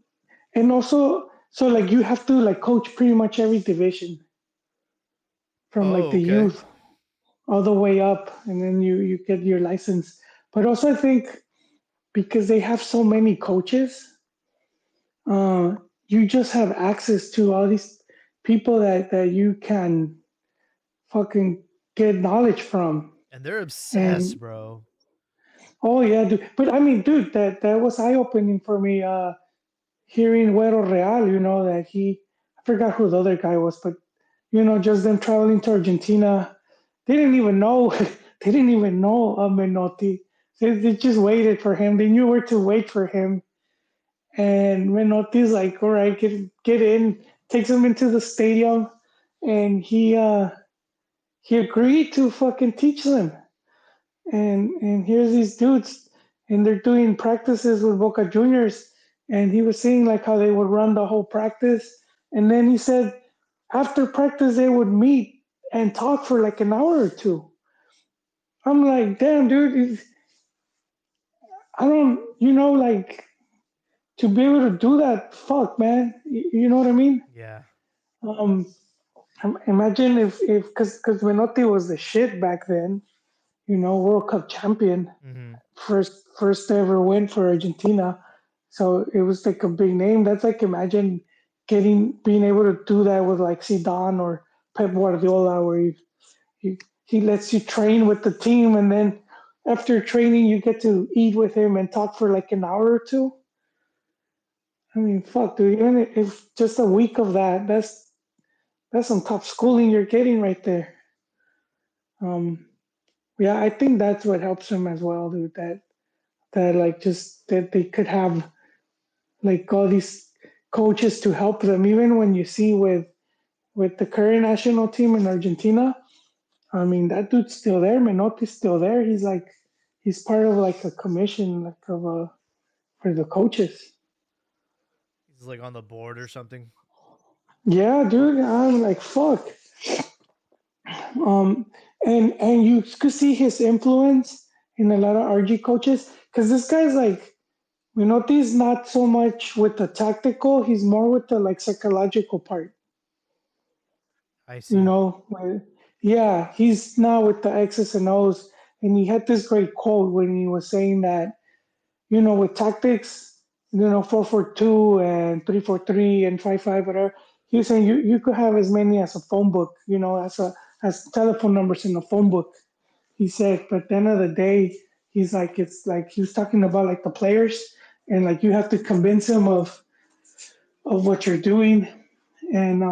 and also so you have to coach pretty much every division from Oh, the okay. youth all the way up, and then you get your license. But also I think because they have so many coaches, uh, you just have access to all these people that you can fucking get knowledge from. And they're And obsessed, bro. Oh yeah, dude. But I mean, dude, that was eye opening for me. Hearing Güero Real, that I forgot who the other guy was, but just them traveling to Argentina. They didn't even know. They didn't even know Menotti. They just waited for him. They knew where to wait for him. And Menotti's like, all right, get in. Takes him into the stadium, and he agreed to fucking teach them. And here's these dudes, and they're doing practices with Boca Juniors, and he was seeing like how they would run the whole practice, and then he said after practice they would meet and talk for like an hour or two. I'm like, damn, dude, I don't, like to be able to do that. Fuck, man, you know what I mean? Yeah. Um, imagine if because Menotti was the shit back then, World Cup champion. Hmm. First ever win for Argentina. So it was like a big name. That's like imagine being able to do that with like Zidane or Pep Guardiola, where he lets you train with the team, and then after training you get to eat with him and talk for like an hour or two. I mean, fuck, dude. Even if just a week of that, that's some top schooling you're getting right there. Um, yeah, I think that's what helps him as well, dude. That like just that they could have like all these coaches to help them. Even when you see with the current national team in Argentina, I mean that dude's still there. Menotti's still there. He's part of like a commission like of a for the coaches. He's like on the board or something. Yeah, dude. I'm like fuck. Um, and you could see his influence in a lot of RG coaches because this guy's like Menotti's not so much with the tactical. He's more with the like psychological part. I you see. know where- yeah, he's now with the X's and O's, and he had this great quote when he was saying that with tactics, 4-4-2 and 3-4-3 and 5-5, whatever. He was saying you could have as many as a phone book, as telephone numbers in a phone book. He said, but at the end of the day, he's like it's like he was talking about like the players, and like you have to convince them of what you're doing. And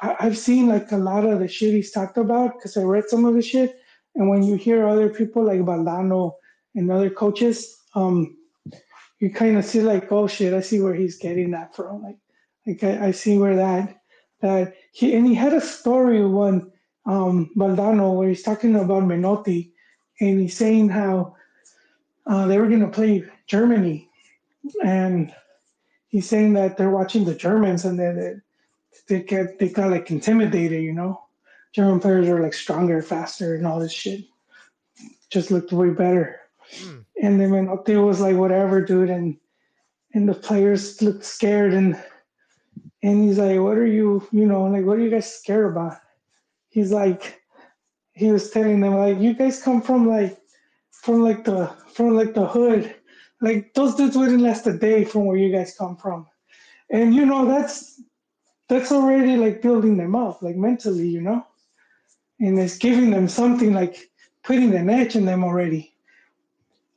I've seen like a lot of the shit he's talked about because I read some of the shit. And when you hear other people like Valdano and other coaches, you kind of see like, oh shit, I see where he's getting that from. Like I see where that he had a story one Valdano where he's talking about Menotti, and he's saying how they were gonna play Germany, and he's saying that they're watching the Germans and that they got like intimidated. German players are like stronger, faster, and all this shit. Just looked way better. Hmm. And then Menotti was like, whatever, dude, and the players looked scared, and he's like, what are like what are you guys scared about? He's like, he was telling them like, you guys come from like the hood, like those dudes wouldn't last a day from where you guys come from, and that's already like building them up like mentally. And it's giving them something like putting an edge in them already.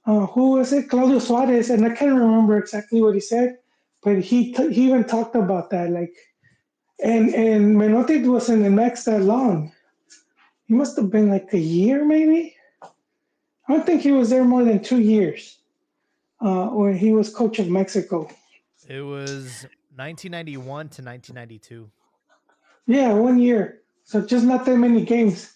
Who was it? Claudio Suarez, and I can't remember exactly what he said, but he even talked about that. Like, and Menotti wasn't in Mex that long. He must have been like a year, maybe. I don't think he was there more than 2 years. When he was coach of Mexico. It was 1991 to 1992. Yeah, 1 year. So just not that many games.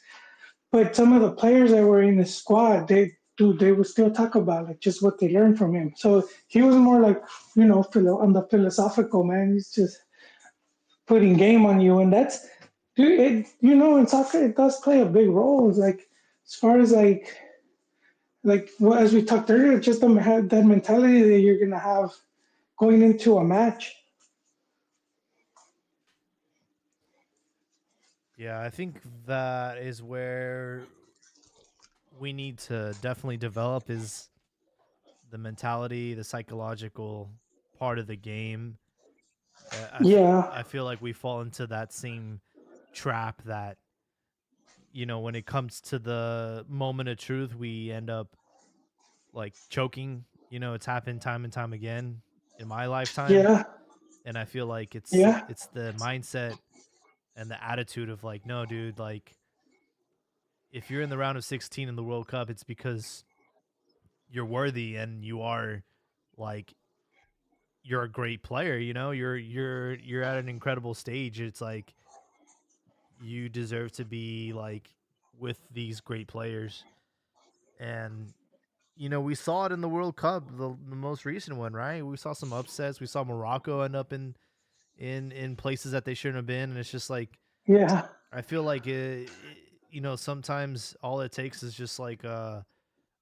But some of the players that were in the squad, they would still talk about like just what they learned from him. So he was more like on the philosophical man. He's just putting game on you, and that's dude. In soccer it does play a big role. It's like as far as like what as we talked earlier, just that mentality that you're gonna have going into a match. Yeah, I think that is where we need to definitely develop is the mentality, the psychological part of the game. Yeah, I feel like we fall into that same trap that when it comes to the moment of truth, we end up like choking. You know, it's happened time and time again in my lifetime, Yeah, and I feel like yeah, it's the mindset and the attitude of like, no, dude, like if you're in the round of 16 in the World Cup, it's because you're worthy and you are like you're a great player, you know? You're at an incredible stage. It's like you deserve to be like with these great players. And you know, we saw it in the World Cup, the most recent one, right? We saw some upsets. We saw Morocco end up in places that they shouldn't have been, and it's just like yeah, I feel like you know, sometimes all it takes is just like a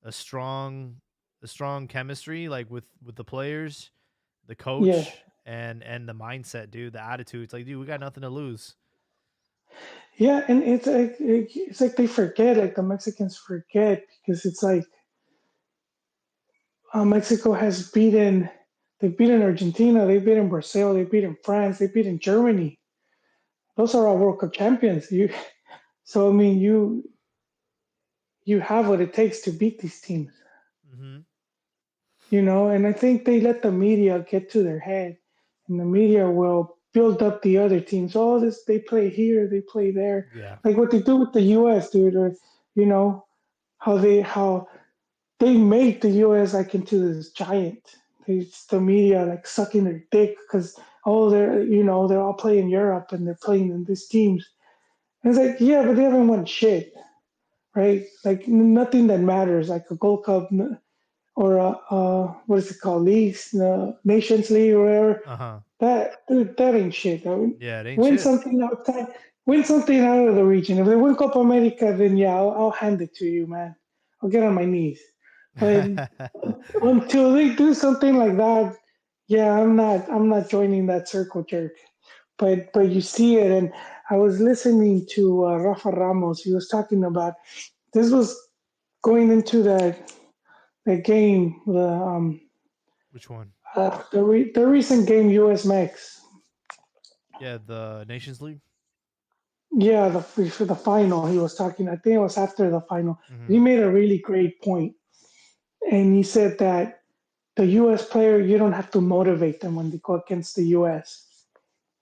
strong a strong chemistry like with the players, the yeah, coach, and the mindset, dude, the attitude. It's like, dude, we got nothing to lose. yeah. And it's like they forget, like the Mexicans forget, because it's like Mexico has beaten. They've beaten Argentina. They've beaten Brazil. They've beaten France. They've beaten Germany. Those are all World Cup champions. So I mean, you have what it takes to beat these teams, Hmm. And I think they let the media get to their head, and the media will build up the other teams. Oh, this they play here, they play there, Yeah. like what they do with the U.S., dude. Or you know how they make the U.S. like into this giant. It's the media like sucking their dick because they're all playing Europe and they're playing in these teams. And it's like, yeah, but they haven't won shit, right? Like nothing that matters, like a Gold Cup or what is it called, leagues, Nations League or whatever. Uh-huh. That ain't shit. I mean, Yeah, it ain't win shit. something outside, win something out of the region. If they win Copa America, then yeah, I'll hand it to you, man. I'll get on my knees. But until they do something like that, yeah, I'm not joining that circle jerk. But you see it, and I was listening to Rafa Ramos. He was talking about this was going into that game, Which one? the recent game, US Mex. Yeah, the Nations League. Yeah, for the final, he was talking. I think it was after the final. Hmm. He made a really great point, and he said that the U.S. player, you don't have to motivate them when they go against the U.S.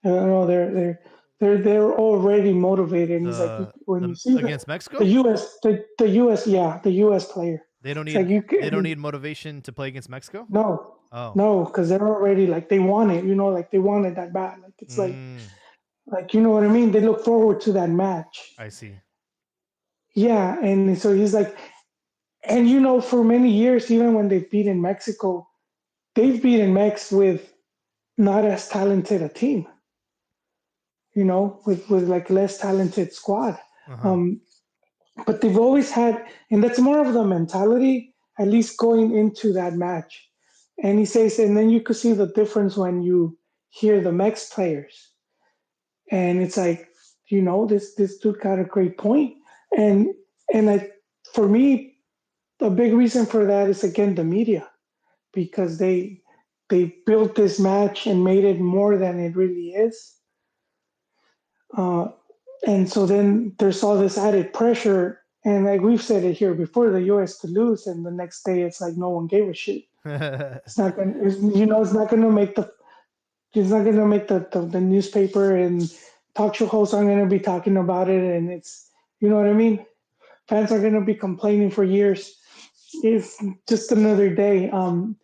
I don't know, they're already motivated. And he's like, when you The see against the Mexico. U.S. the U.S. yeah, the U.S. player, it's like you They don't can need motivation to play against Mexico. no, Oh. no, because they're already like they want it, like they want it that bad. Like it's Mm, like you know what I mean. They look forward to that match. I see. Yeah, and so he's like, and for many years, even when they've beaten Mexico, they've beaten Mex with not as talented a team, with like less talented squad. Uh-huh. Um, but they've always had, and that's more of the mentality, at least going into that match. And he says, and then you could see the difference when you hear the Mex players, and it's like, this dude got a great point, and and I, for me, a big reason for that is again the media because they built this match and made it more than it really is. Uh, and so then there's all this added pressure. And like we've said it here before, the U.S. could lose, and the next day it's like no one gave a shit. It's not gonna, it's not gonna make the newspaper, and talk show hosts aren't gonna be talking about it, and it's, you know what I mean. Fans are gonna be complaining for years. It's just another day. And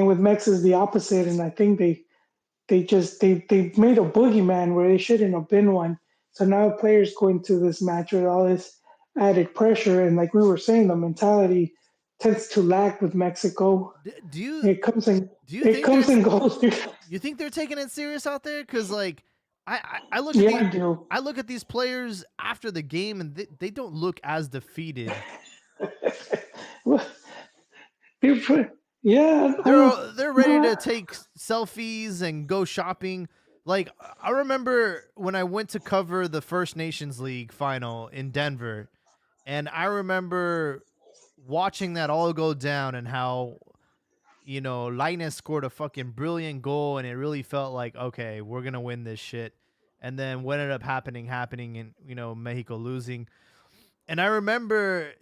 with Mex is the opposite, and I think they made a boogeyman where they shouldn't have been one. So now players go into this match with all this added pressure, and like we were saying, the mentality tends to lack with Mexico. Do you It comes and do you it think comes there's and goes, dude. you think they're taking it serious out there? Because like I look at Yeah, I do. these players after the game and they don't look as defeated. Well, yeah, I don't. They're ready to No, take selfies and go shopping. Like I remember when I went to cover the First Nations League final in Denver, and I remember watching that all go down and how Linus scored a fucking brilliant goal, and it really felt like, okay, we're gonna win this shit. And then what ended up happening, and Mexico losing. And I remember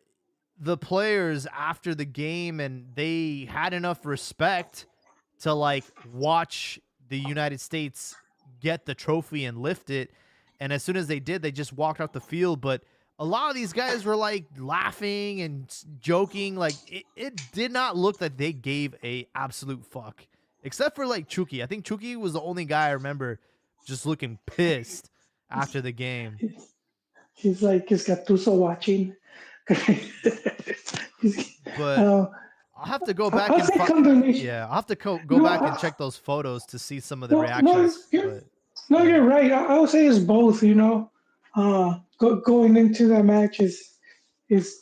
the players after the game, and they had enough respect to like watch the United States get the trophy and lift it. And as soon as they did, they just walked off the field. But a lot of these guys were like laughing and joking. Like it did not look like they gave a absolute fuck, except for like Chucky. I think Chucky was the only guy I remember just looking pissed after the game. He's like he's Gattuso watching. But uh, I'll have to go back I'll and say combination. yeah, I'll have to go No, back and check those photos to see some of the no, reactions. But no, you're right. I would say it's both. Going into that match is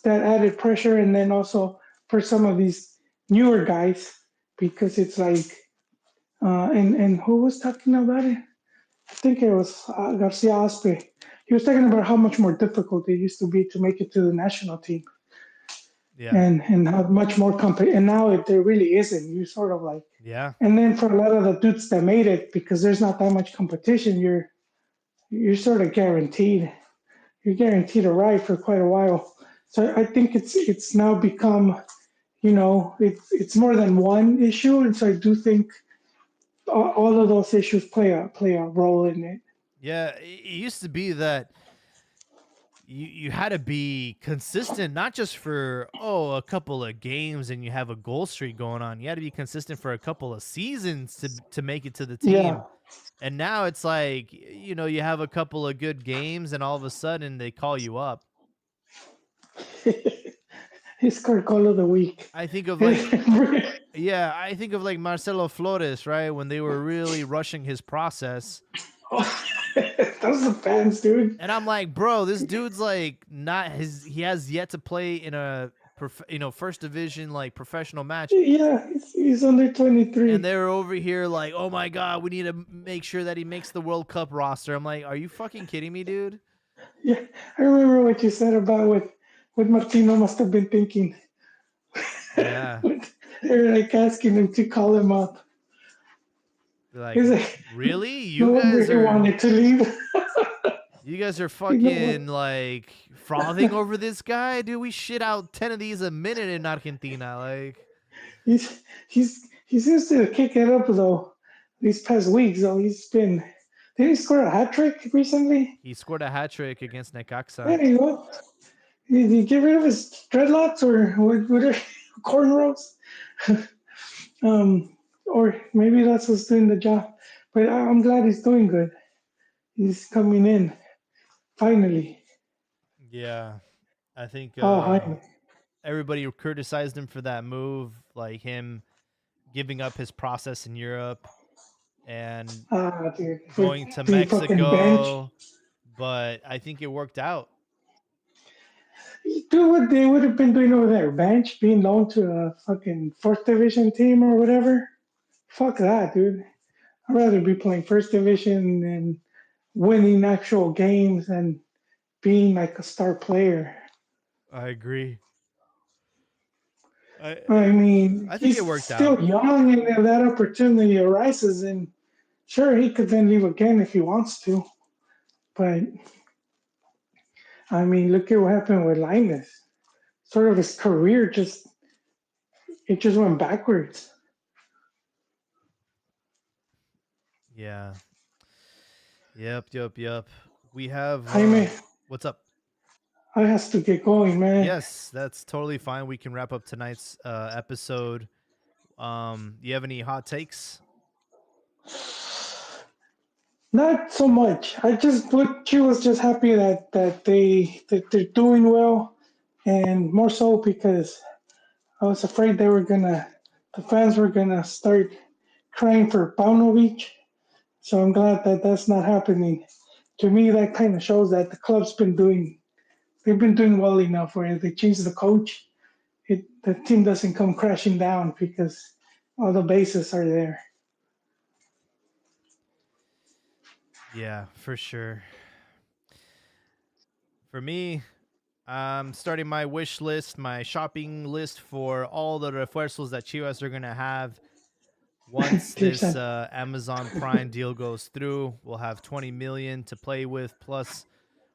that added pressure, and then also for some of these newer guys because it's like, and who was talking about it? I think it was Garcia Aspe. He was talking about how much more difficult it used to be to make it to the national team, yeah, and how much more and now there really isn't. You sort of like, yeah, and then for a lot of the dudes that made it, because there's not that much competition, you're sort of guaranteed. You're guaranteed a ride for quite a while. So I think it's now become, it's more than one issue, and so I do think all of those issues play a role in it. yeah. It used to be that you had to be consistent, not just for a couple of games and you have a goal streak going on. You had to be consistent for a couple of seasons to make it to the team. Yeah. And now it's like, you have a couple of good games and all of a sudden they call you up. He scored goal of the week. I think of like Marcelo Flores, right? When they were really rushing his process. Those are the fans, dude. And I'm like, bro, this dude's like he has yet to play in a first division like professional match. Yeah, he's under 23. And they're over here like, oh my God, we need to make sure that he makes the World Cup roster. I'm like, are you fucking kidding me, dude? Yeah, I remember what you said about what Martino must have been thinking. Yeah. They're like asking him to call him up. Like, he's like, really? You guys wanted to leave. You guys are fucking like frothing over this guy, dude. We shit out 10 of these a minute in Argentina. Like he seems to kick it up though. These past weeks though, did he score a hat trick recently? He scored a hat trick against Necaxa. There you go. Did he get rid of his dreadlocks or whatever cornrows? Or maybe that's what's doing the job. But I'm glad he's doing good. He's coming in finally. Yeah, I think everybody criticized him for that move, like him giving up his process in Europe and going to Mexico. But I think it worked out. Do what they would have been doing over there, bench, being loaned to a fucking fourth division team or whatever. Fuck that, dude. I'd rather be playing first division and winning actual games and being like a star player. I agree. I mean, I think it worked out. He's still young, and if that opportunity arises, and sure, he could then leave again if he wants to. But I mean, look at what happened with Linus. Sort of his career just went backwards. Yeah. Yep. We have Jaime, what's up? I has to get going, man. Yes, that's totally fine. We can wrap up tonight's episode. You have any hot takes? Not so much. She was just happy that they're doing well, and more so because I was afraid the fans were gonna start crying for Paunovic. So I'm glad that that's not happening. To me, that kind of shows that the club's they've been doing well enough where they changed the coach, the team doesn't come crashing down because all the bases are there. Yeah, for sure. For me, I'm starting my wish list, my shopping list for all the refuerzos that Chivas are going to have. Once this Amazon Prime deal goes through, we'll have 20 million to play with, plus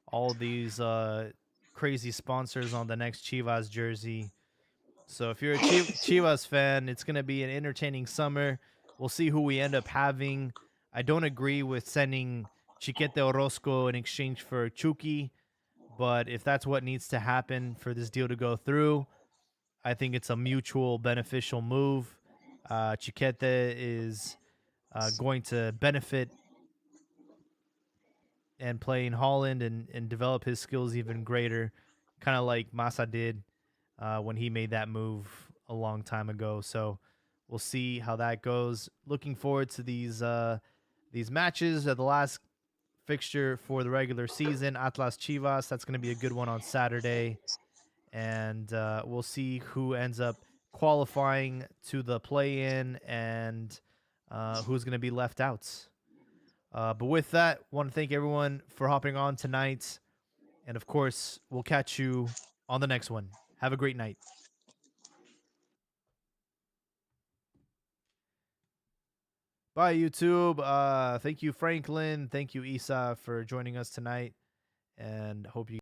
all these crazy sponsors on the next Chivas jersey. So if you're a Chivas fan, it's going to be an entertaining summer. We'll see who we end up having. I don't agree with sending Chiquete Orozco in exchange for Chucky, but if that's what needs to happen for this deal to go through, I think it's a mutual beneficial move. Chiquete is going to benefit and play in Holland and develop his skills even greater, kind of like Massa did when he made that move a long time ago. So we'll see how that goes. Looking forward to these matches at the last fixture for the regular season. Atlas Chivas, that's going to be a good one on Saturday, and we'll see who ends up qualifying to the play-in and who's going to be left out. But with that, want to thank everyone for hopping on tonight. And of course, we'll catch you on the next one. Have a great night. Bye, YouTube. Thank you, Franklin. Thank you, Isa, for joining us tonight. And hope you